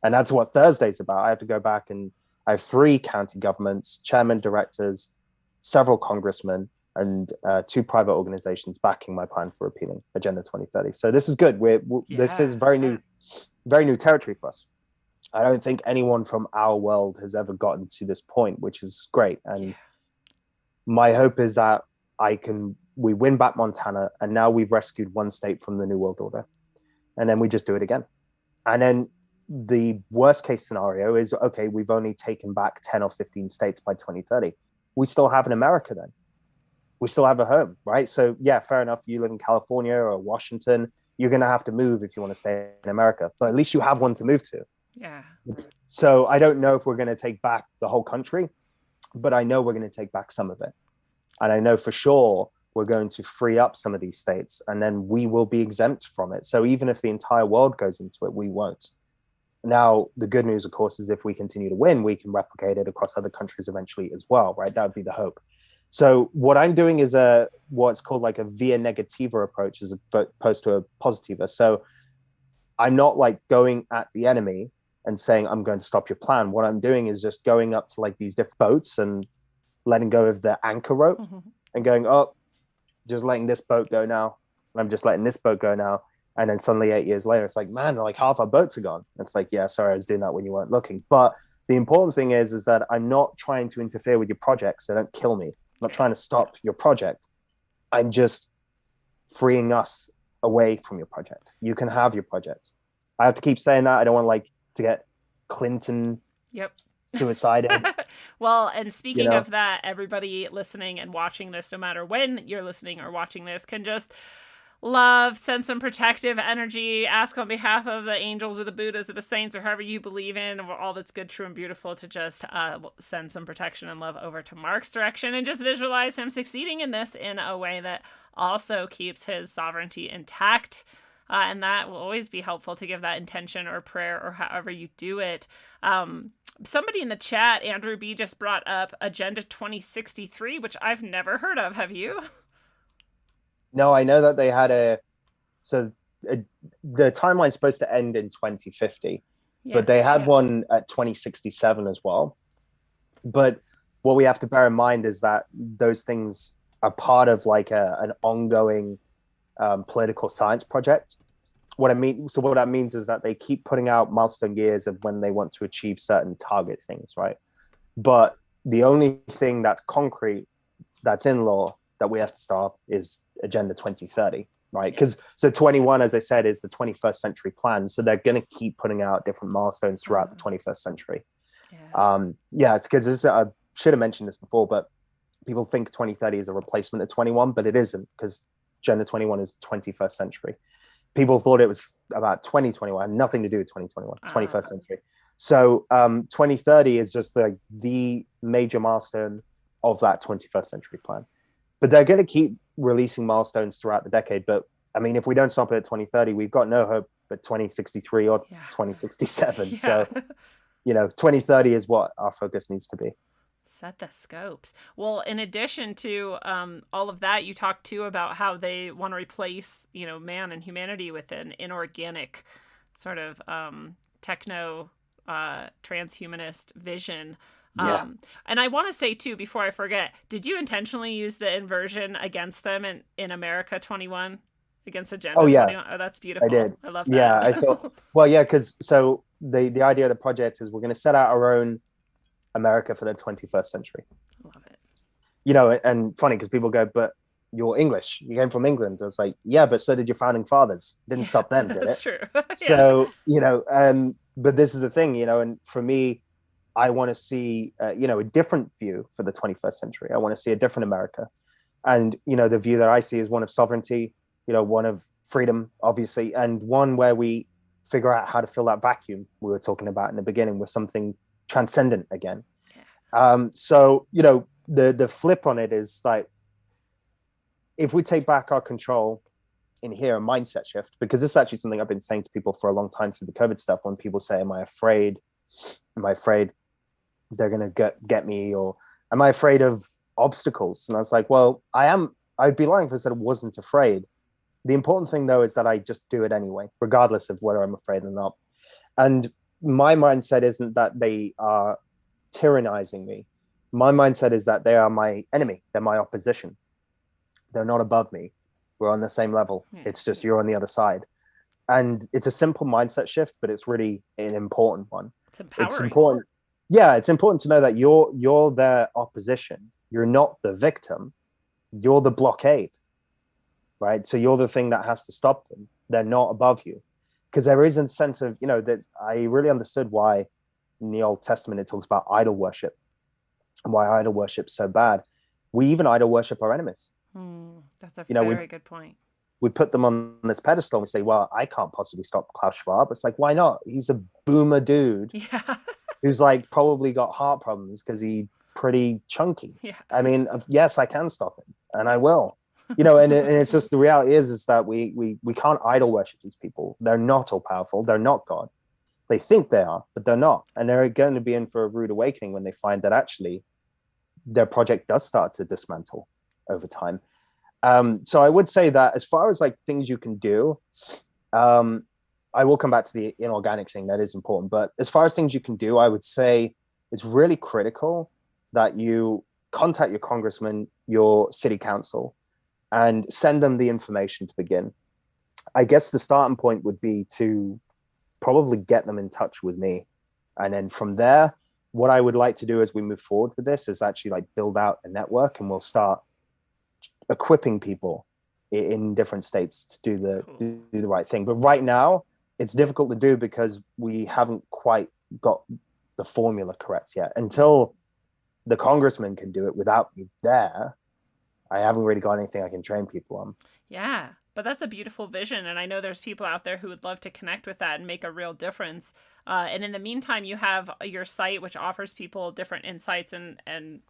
Speaker 3: And that's what Thursday's about. I have to go back and I have 3 county governments, chairman, directors, several congressmen, and 2 private organizations backing my plan for repealing Agenda 2030. So this is good. This is very new territory for us. I don't think anyone from our world has ever gotten to this point, which is great. And my hope is that we win back Montana, and now we've rescued one state from the New World Order. And then we just do it again. And then the worst case scenario is, okay, we've only taken back 10 or 15 states by 2030. We still have an America then. We still have a home, right? So yeah, fair enough. You live in California or Washington, you're going to have to move if you want to stay in America, but at least you have one to move to.
Speaker 2: Yeah.
Speaker 3: So I don't know if we're going to take back the whole country, but I know we're going to take back some of it. And I know for sure we're going to free up some of these states, and then we will be exempt from it. So even if the entire world goes into it, we won't. Now, the good news, of course, is if we continue to win, we can replicate it across other countries eventually as well, right? That would be the hope. So what I'm doing is what's called like a via negativa approach as opposed to a positiva. So I'm not going at the enemy and saying, I'm going to stop your plan. What I'm doing is just going up to these different boats and letting go of the anchor rope and going, oh, just letting this boat go now. And I'm just letting this boat go now. And then suddenly 8 years later, it's like, man, half our boats are gone. It's like, yeah, sorry, I was doing that when you weren't looking. But the important thing is that I'm not trying to interfere with your project, so don't kill me. I'm not trying to stop your project. I'm just freeing us away from your project. You can have your project. I have to keep saying that. I don't want to get Clinton suicided.
Speaker 2: Well, and speaking of that, everybody listening and watching this, no matter when you're listening or watching this, can just love, send some protective energy, ask on behalf of the angels or the Buddhas or the saints or whoever you believe in, or all that's good, true, and beautiful, to just send some protection and love over to Marc's direction and just visualize him succeeding in this in a way that also keeps his sovereignty intact. And that will always be helpful to give that intention or prayer or however you do it. Somebody in the chat, Andrew B, just brought up Agenda 2063, which I've never heard of. Have you?
Speaker 3: No, I know that they had the timeline's supposed to end in 2050, but they had one at 2067 as well. But what we have to bear in mind is that those things are part of an ongoing political science project. What that means is that they keep putting out milestone years of when they want to achieve certain target things, right? But the only thing that's concrete, that's in law, that we have to stop is Agenda 2030, right? Because so 21, as I said, is the 21st century plan. So they're going to keep putting out different milestones throughout the 21st century. Yeah, it's because I should have mentioned this before, but people think 2030 is a replacement of 21, but it isn't, because Gender 21 is 21st century. People thought it was about 2021, nothing to do with 2021, 21st century. So 2030 is just the major milestone of that 21st century plan. But they're going to keep releasing milestones throughout the decade. But I mean, if we don't stop it at 2030, we've got no hope at 2063 or 2067. Yeah. So, 2030 is what our focus needs to be.
Speaker 2: Set the scopes. Well, in addition to all of that, you talked too about how they want to replace, man and humanity with an inorganic sort of techno transhumanist vision. And I want to say too, before I forget, did you intentionally use the inversion against them in America 21 against Agenda 21? Oh, that's beautiful.
Speaker 3: I did.
Speaker 2: I love that.
Speaker 3: Yeah, I thought, well, yeah, because so the idea of the project is we're going to set out our own America for the 21st century.
Speaker 2: Love it.
Speaker 3: And funny because people go, but you're English. You came from England. I was like, yeah, but so did your founding fathers. Didn't stop them, did
Speaker 2: that's
Speaker 3: it?
Speaker 2: That's true.
Speaker 3: So, but this is the thing, and for me, I want to see, a different view for the 21st century. I want to see a different America. And, the view that I see is one of sovereignty, one of freedom, obviously, and one where we figure out how to fill that vacuum we were talking about in the beginning with something transcendent again. So the flip on it is like, if we take back our control in here, a mindset shift, because this is actually something I've been saying to people for a long time through the COVID stuff. When people say, am I afraid they're gonna get me, or am I afraid of obstacles? And I was like, well, I'd be lying if I said I wasn't afraid. The important thing though is that I just do it anyway, regardless of whether I'm afraid or not. And my mindset isn't that they are tyrannizing me. My mindset is that they are my enemy. They're my opposition. They're not above me. We're on the same level. It's just you're on the other side. And it's a simple mindset shift, but it's really an important one.
Speaker 2: It's empowering.
Speaker 3: It's important. Yeah, it's important to know that you're their opposition. You're not the victim. You're the blockade, right? So you're the thing that has to stop them. They're not above you. Because there is a sense of, that I really understood why in the Old Testament it talks about idol worship and why idol worship's so bad. We even idol worship our enemies.
Speaker 2: That's a very good point.
Speaker 3: We put them on this pedestal and we say, well, I can't possibly stop Klaus Schwab. It's like, why not? He's a boomer dude who's probably got heart problems because he's pretty chunky. Yeah. I mean, yes, I can stop him and I will. And it's just the reality is that we can't idol worship these people. They're not all powerful. They're not God. They think they are, but they're not. And they're going to be in for a rude awakening when they find that actually their project does start to dismantle over time. So I would say that as far as things you can do, I will come back to the inorganic thing. That is important. But as far as things you can do, I would say it's really critical that you contact your congressman, your city council, and send them the information to begin. I guess the starting point would be to probably get them in touch with me. And then from there, what I would like to do as we move forward with this is actually build out a network, and we'll start equipping people in different states to do the right thing. But right now it's difficult to do because we haven't quite got the formula correct yet. Until the congressman can do it without me there, I haven't really got anything I can train people on.
Speaker 2: Yeah, but that's a beautiful vision. And I know there's people out there who would love to connect with that and make a real difference. And in the meantime, you have your site, which offers people different insights and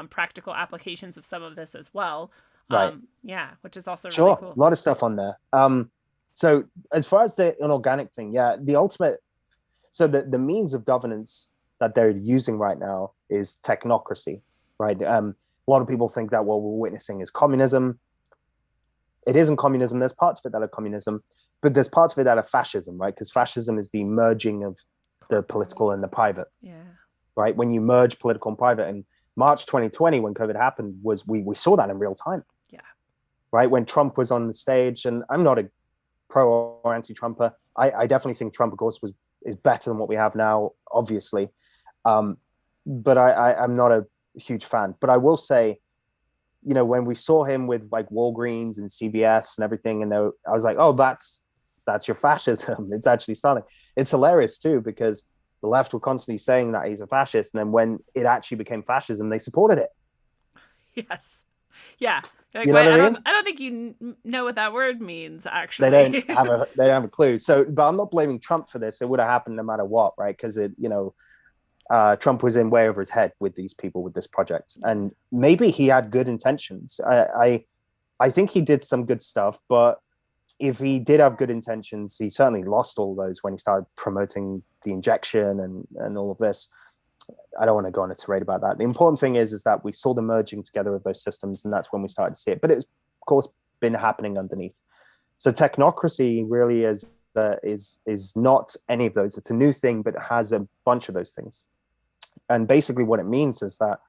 Speaker 2: practical applications of some of this as well.
Speaker 3: Right.
Speaker 2: Which is also
Speaker 3: really
Speaker 2: cool.
Speaker 3: A lot of stuff on there. So as far as the inorganic thing, the ultimate, so the means of governance that they're using right now is technocracy, right? A lot of people think that what we're witnessing is communism. It isn't communism. There's parts of it that are communism, but there's parts of it that are fascism, right? Because fascism is the merging of the political and the private. Yeah. Right? When you merge political and private. And March 2020, when COVID happened, we saw that in real time. Yeah. Right? When Trump was on the stage, and I'm not a pro or anti-Trumper. I definitely think Trump, of course, is better than what we have now, obviously. But I'm not a huge fan. But I will say, when we saw him with Walgreens and CVS and everything, and I was like, oh, that's your fascism. It's actually starting. It's hilarious too, because The left were constantly saying that he's a fascist, and then when it actually became fascism, they supported it.
Speaker 2: Yes. Yeah. Like,
Speaker 3: You know what I mean?
Speaker 2: I don't think you know what that word means, actually.
Speaker 3: They don't have a clue. So, but I'm not blaming Trump for this. It would have happened no matter what, right? Because Trump was in way over his head with these people with this project, and maybe he had good intentions. I think he did some good stuff, but if he did have good intentions, he certainly lost all those when he started promoting the injection and all of this. I don't want to go on a tirade about that. The important thing is that we saw the merging together of those systems, and that's when we started to see it. But it's, of course, been happening underneath. So technocracy really is not any of those. It's a new thing, but it has a bunch of those things. And basically what it means is that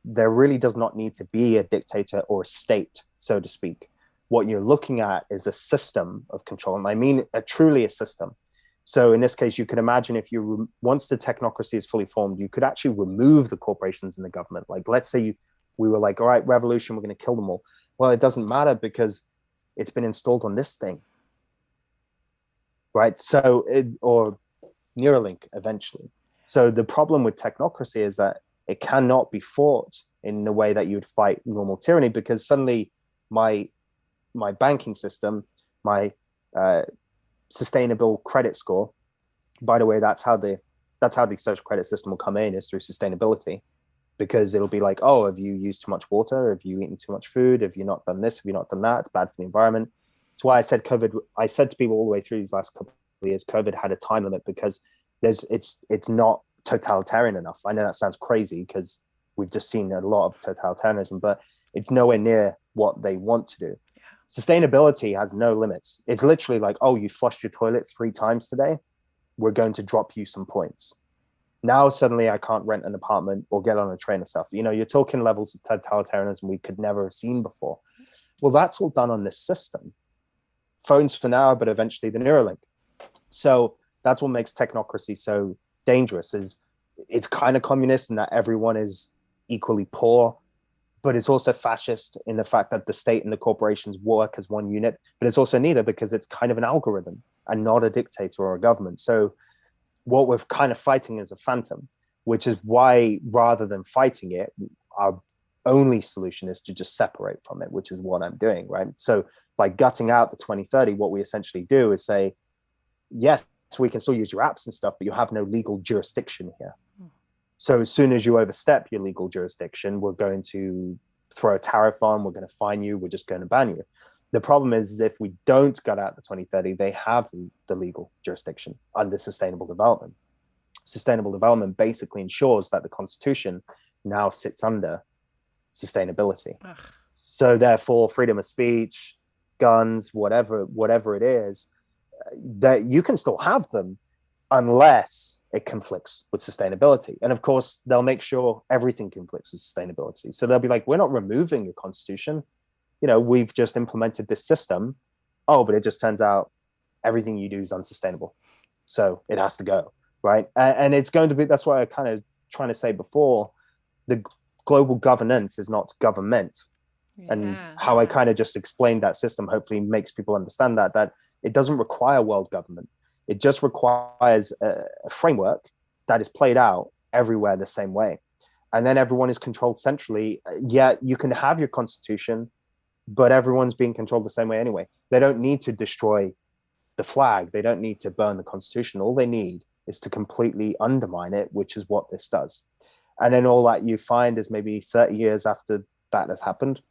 Speaker 3: there really does not need to be a dictator or a state, so to speak. What you're looking at is a system of control. And I mean truly a system. So in this case, you could imagine if once the technocracy is fully formed, you could actually remove the corporations in the government. Like, let's say we were like, all right, revolution, we're going to kill them all. Well, it doesn't matter because it's been installed on this thing, right? So, or Neuralink eventually. So the problem with technocracy is that it cannot be fought in the way that you would fight normal tyranny, because suddenly my banking system, my sustainable credit score, by the way, that's how the social credit system will come in, is through sustainability, because it'll be like, oh, have you used too much water? Have you eaten too much food? Have you not done this? Have you not done that? It's bad for the environment. That's why I said I said to people all the way through these last couple of years, COVID had a time limit, because it's not totalitarian enough. I know that sounds crazy because we've just seen a lot of totalitarianism, but it's nowhere near what they want to do. Sustainability has no limits. It's literally like, oh, you flushed your toilet 3 times today, we're going to drop you some points. Now suddenly I can't rent an apartment or get on a train and stuff. You're talking levels of totalitarianism we could never have seen before. Well, that's all done on this system. Phones for now, but eventually the Neuralink. So that's what makes technocracy so dangerous. Is it's kind of communist in that everyone is equally poor, but it's also fascist in the fact that the state and the corporations work as one unit. But it's also neither, because it's kind of an algorithm and not a dictator or a government. So what we're kind of fighting is a phantom, which is why, rather than fighting it, our only solution is to just separate from it, which is what I'm doing, right? So by gutting out the 2030, what we essentially do is say, yes, we can still use your apps and stuff, but you have no legal jurisdiction here. So as soon as you overstep your legal jurisdiction, we're going to throw a tariff on, we're going to fine you, we're just going to ban you. The problem is if we don't gut out the 2030, they have the legal jurisdiction under sustainable development. Sustainable development basically ensures that the Constitution now sits under sustainability. Ugh. So therefore, freedom of speech, guns, whatever it is, that you can still have them unless it conflicts with sustainability. And of course, they'll make sure everything conflicts with sustainability. So they'll be like, we're not removing your Constitution. We've just implemented this system. Oh, but it just turns out everything you do is unsustainable. So it has to go, right? And it's going to be, that's why I kind of trying to say before, the global governance is not government. Yeah. And how I kind of just explained that system hopefully makes people understand that it doesn't require world government. It just requires a framework that is played out everywhere the same way. And then everyone is controlled centrally. Yeah, you can have your constitution, but everyone's being controlled the same way anyway. They don't need to destroy the flag. They don't need to burn the constitution. All they need is to completely undermine it, which is what this does. And then all that you find is maybe 30 years after that has happened,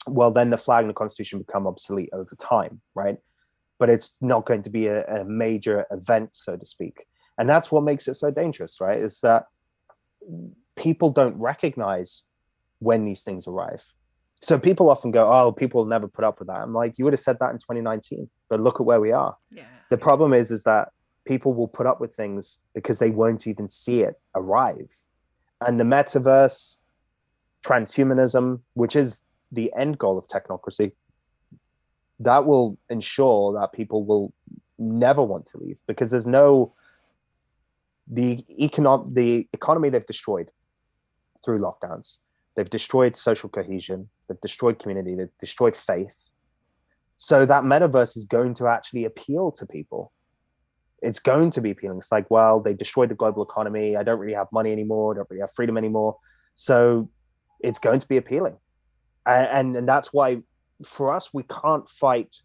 Speaker 3: well, then the flag and the constitution become obsolete over time, right? But it's not going to be a major event, so to speak. And that's what makes it so dangerous, right? Is that people don't recognize when these things arrive. So people often go, oh, people will never put up with that. I'm like, you would have said that in 2019, but look at where we are. Yeah. The problem is that people will put up with things because they won't even see it arrive. And the metaverse, transhumanism, which is the end goal of technocracy, that will ensure that people will never want to leave, because there's the economy they've destroyed through lockdowns. They've destroyed social cohesion. They've destroyed community. They've destroyed faith. So that metaverse is going to actually appeal to people. it's going to be appealing. It's like, well, they destroyed the global economy. I don't really have money anymore. I don't really have freedom anymore. So it's going to be appealing. And that's why for us, we can't fight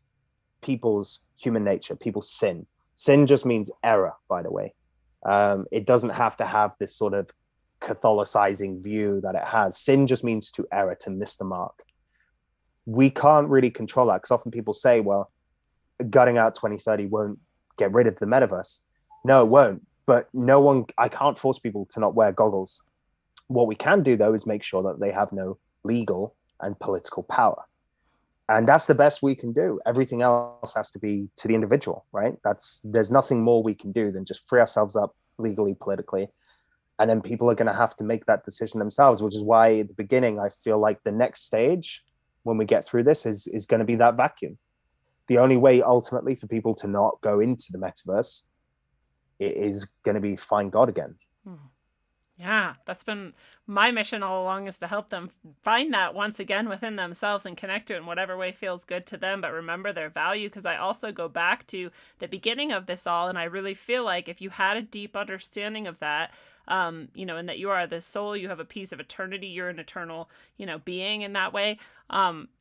Speaker 3: people's human nature, people's sin. Sin just means error, by the way. It doesn't have to have this sort of Catholicizing view that it has. Sin just means to err, to miss the mark. We can't really control that, because often people say, well, gutting out 2030 won't get rid of the metaverse. No, it won't. But I can't force people to not wear goggles. What we can do, though, is make sure that they have no legal and political power. And that's the best we can do. Everything else has to be to the individual, right? There's nothing more we can do than just free ourselves up legally, politically. And then people are going to have to make that decision themselves, which is why at the beginning, I feel like the next stage, when we get through this, is going to be that vacuum. The only way ultimately for people to not go into the metaverse is going to be find God again.
Speaker 2: Yeah, that's been my mission all along, is to help them find that once again within themselves and connect to it in whatever way feels good to them, but remember their value. Because I also go back to the beginning of this all, and I really feel like if you had a deep understanding of that, and that you are the soul, you have a piece of eternity, you're an eternal, being in that way,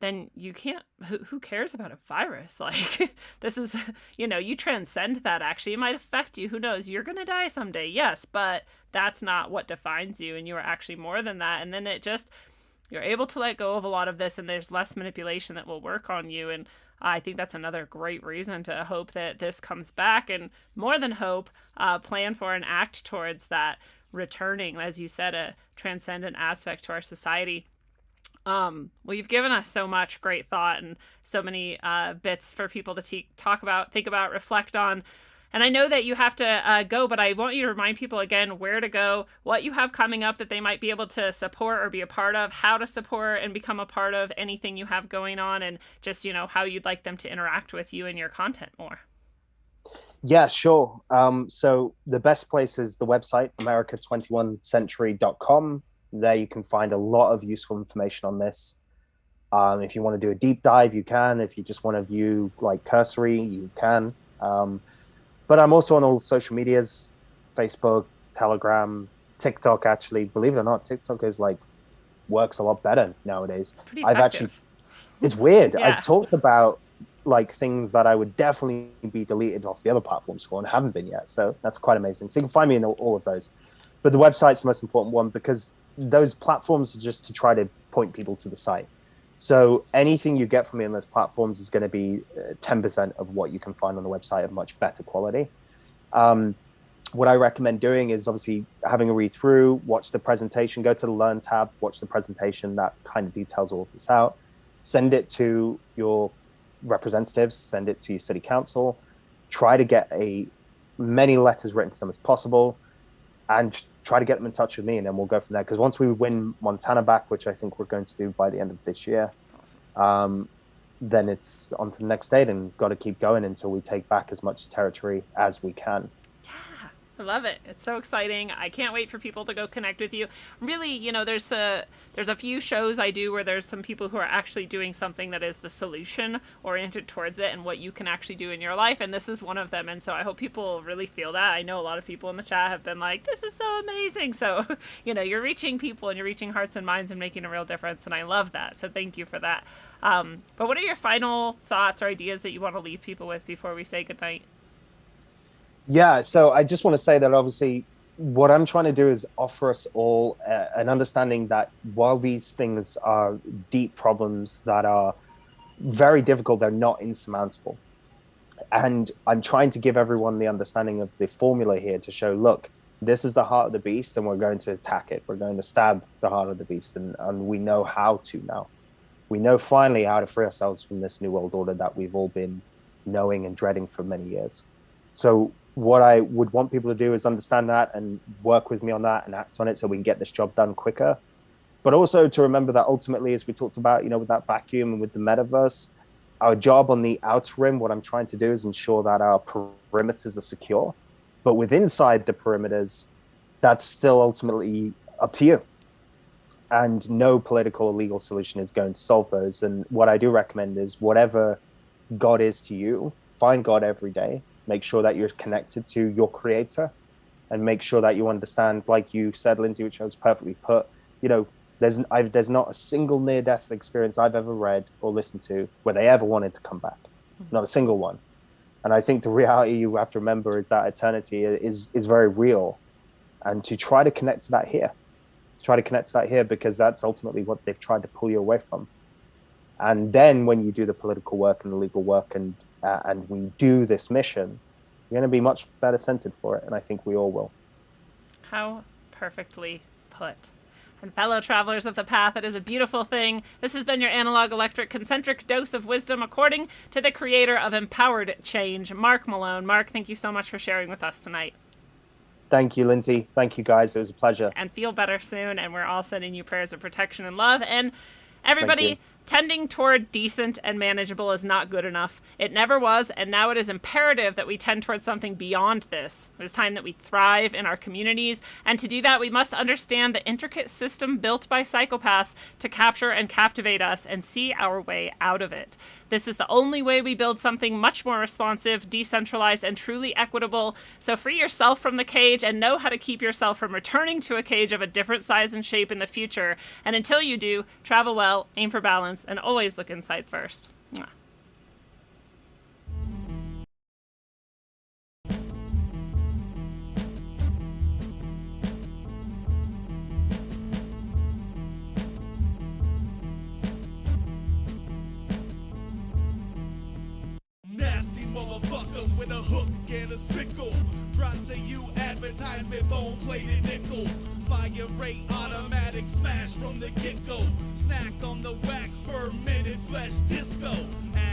Speaker 2: then you can't, who cares about a virus? Like, this is, you transcend that. Actually, it might affect you. Who knows? You're going to die someday. Yes. But that's not what defines you. And you are actually more than that. And then you're able to let go of a lot of this, and there's less manipulation that will work on you. And I think that's another great reason to hope that this comes back, and more than hope, plan for and act towards that returning, as you said, a transcendent aspect to our society. Well, you've given us so much great thought and so many bits for people to talk about, think about, reflect on. And I know that you have to go, but I want you to remind people again where to go, what you have coming up that they might be able to support or be a part of, how to support and become a part of anything you have going on, and just, how you'd like them to interact with you and your content more.
Speaker 3: Yeah, sure. So the best place is the website, america21century.com. There you can find a lot of useful information on this. If you want to do a deep dive, you can. If you just want to view like cursory, you can. But I'm also on all social medias, Facebook, Telegram, TikTok, actually. Believe it or not, TikTok works a lot better nowadays.
Speaker 2: It's pretty effective.
Speaker 3: It's weird.
Speaker 2: Yeah.
Speaker 3: I've talked about things that I would definitely be deleted off the other platforms for and haven't been yet. So that's quite amazing. So you can find me in all of those. But the website's the most important one, because those platforms are just to try to point people to the site. So anything you get from me on those platforms is going to be 10% of what you can find on the website of much better quality. What I recommend doing is obviously having a read through, watch the presentation, go to the Learn tab, watch the presentation that kind of details all of this out, send it to your representatives, send it to your city council, try to get many letters written to them as possible, and try to get them in touch with me, and then we'll go from there. Because once we win Montana back, which I think we're going to do by the end of this year, awesome. Then it's on to the next state, and got to keep going until we take back as much territory as we can.
Speaker 2: I love it. It's so exciting. I can't wait for people to go connect with you. Really, there's a few shows I do where there's some people who are actually doing something that is the solution oriented towards it and what you can actually do in your life. And this is one of them. And so I hope people really feel that. I know a lot of people in the chat have been like, this is so amazing. So, you're reaching people and you're reaching hearts and minds and making a real difference. And I love that. So thank you for that. But what are your final thoughts or ideas that you want to leave people with before we say goodnight?
Speaker 3: Yeah, so I just want to say that obviously what I'm trying to do is offer us all an understanding that while these things are deep problems that are very difficult, they're not insurmountable. And I'm trying to give everyone the understanding of the formula here to show, look, this is the heart of the beast, and we're going to attack it. We're going to stab the heart of the beast, and we know how to now. We know finally how to free ourselves from this new world order that we've all been knowing and dreading for many years. So what I would want people to do is understand that and work with me on that and act on it so we can get this job done quicker. But also to remember that ultimately, as we talked about, with that vacuum and with the metaverse, our job on the outer rim, what I'm trying to do is ensure that our perimeters are secure. But with inside the perimeters, that's still ultimately up to you. And no political or legal solution is going to solve those. And what I do recommend is whatever God is to you, find God every day. make sure that you're connected to your creator, and make sure that you understand, like you said, Lindsay, which was perfectly put, you know, there's not a single near-death experience I've ever read or listened to where they ever wanted to come back. Not a single one. And I think the reality you have to remember is that eternity is very real. And to try to connect to that here. Because that's ultimately what they've tried to pull you away from. And then when you do the political work and the legal work and we do this mission, you're going to be much better centered for it. And I think we all will.
Speaker 2: How perfectly put. And fellow travelers of the path, it is a beautiful thing. This has been your analog electric concentric dose of wisdom according to the creator of Empowered Change, Marc Malone. Marc, thank you so much for sharing with us tonight.
Speaker 3: Thank you, Lindsay. Thank you, guys. It was a pleasure.
Speaker 2: And feel better soon. And we're all sending you prayers of protection and love. And everybody, tending toward decent and manageable is not good enough. It never was, and now it is imperative that we tend towards something beyond this. It is time that we thrive in our communities, and to do that, we must understand the intricate system built by psychopaths to capture and captivate us and see our way out of it. This is the only way we build something much more responsive, decentralized, and truly equitable. So free yourself from the cage and know how to keep yourself from returning to a cage of a different size and shape in the future. And until you do, travel well, aim for balance, and always look inside first. Mwah.
Speaker 4: Nasty motherfuckers with a hook and a sickle. Brought to you advertisement, bone plated nickel. Fire rate automatic smash from the get-go. Snack on the whack, fermented flesh disco.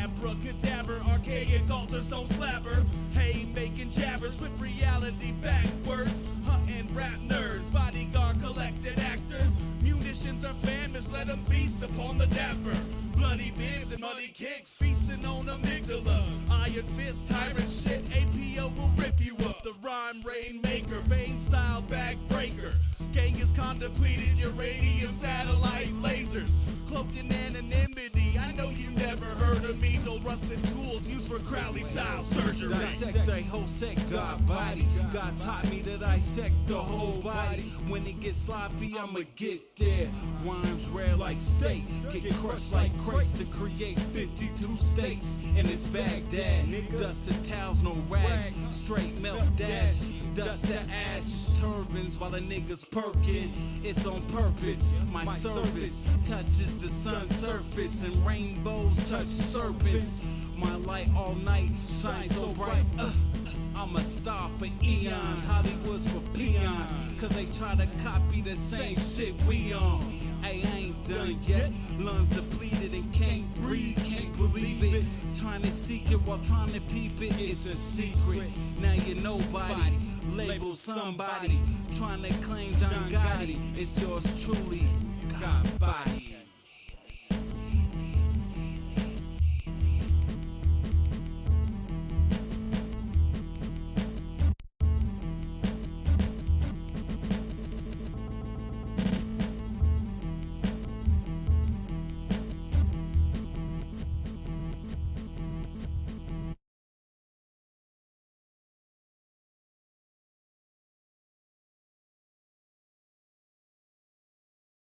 Speaker 4: Abracadabra, archaic altars don't slabber. Hey, making jabbers with reality backwards. Hunting rap nerds, bodyguard collected actors. Munitions are famished, let them feast upon the dapper. Bloody bibs and muddy kicks, feasting on amygdala. Iron fist, tyrant shit, APO will rip you up. The rhyme rainmaker, vein style backbreaker. Genghis Khan depleted uranium satellite lasers. Cloaked in anonymity, I know you never heard of me. No rusted tools used for Crowley style surgery.
Speaker 5: Dissect a whole set, God body. God taught me to dissect the whole body. When it gets sloppy, I'ma get there. Rhymes rare like steak, get crushed like crates to create 52 states. And it's Baghdad, dust to towels, no rags. Straight milk dash, dust to ash. Turbans while the niggas perkin'. It's on purpose, my service touches the sun's surface. And rainbows touch serpents. My light all night shines so bright. I'm a star for eons, Hollywood's for peons. Cause they try to copy the same shit we on. Hey, I ain't done yet. Lungs depleted and can't breathe, can't believe it. Trying to seek it while trying to peep it. It's a secret. Now you're nobody. Label somebody. Trying to claim John Gotti. It's yours truly, God body.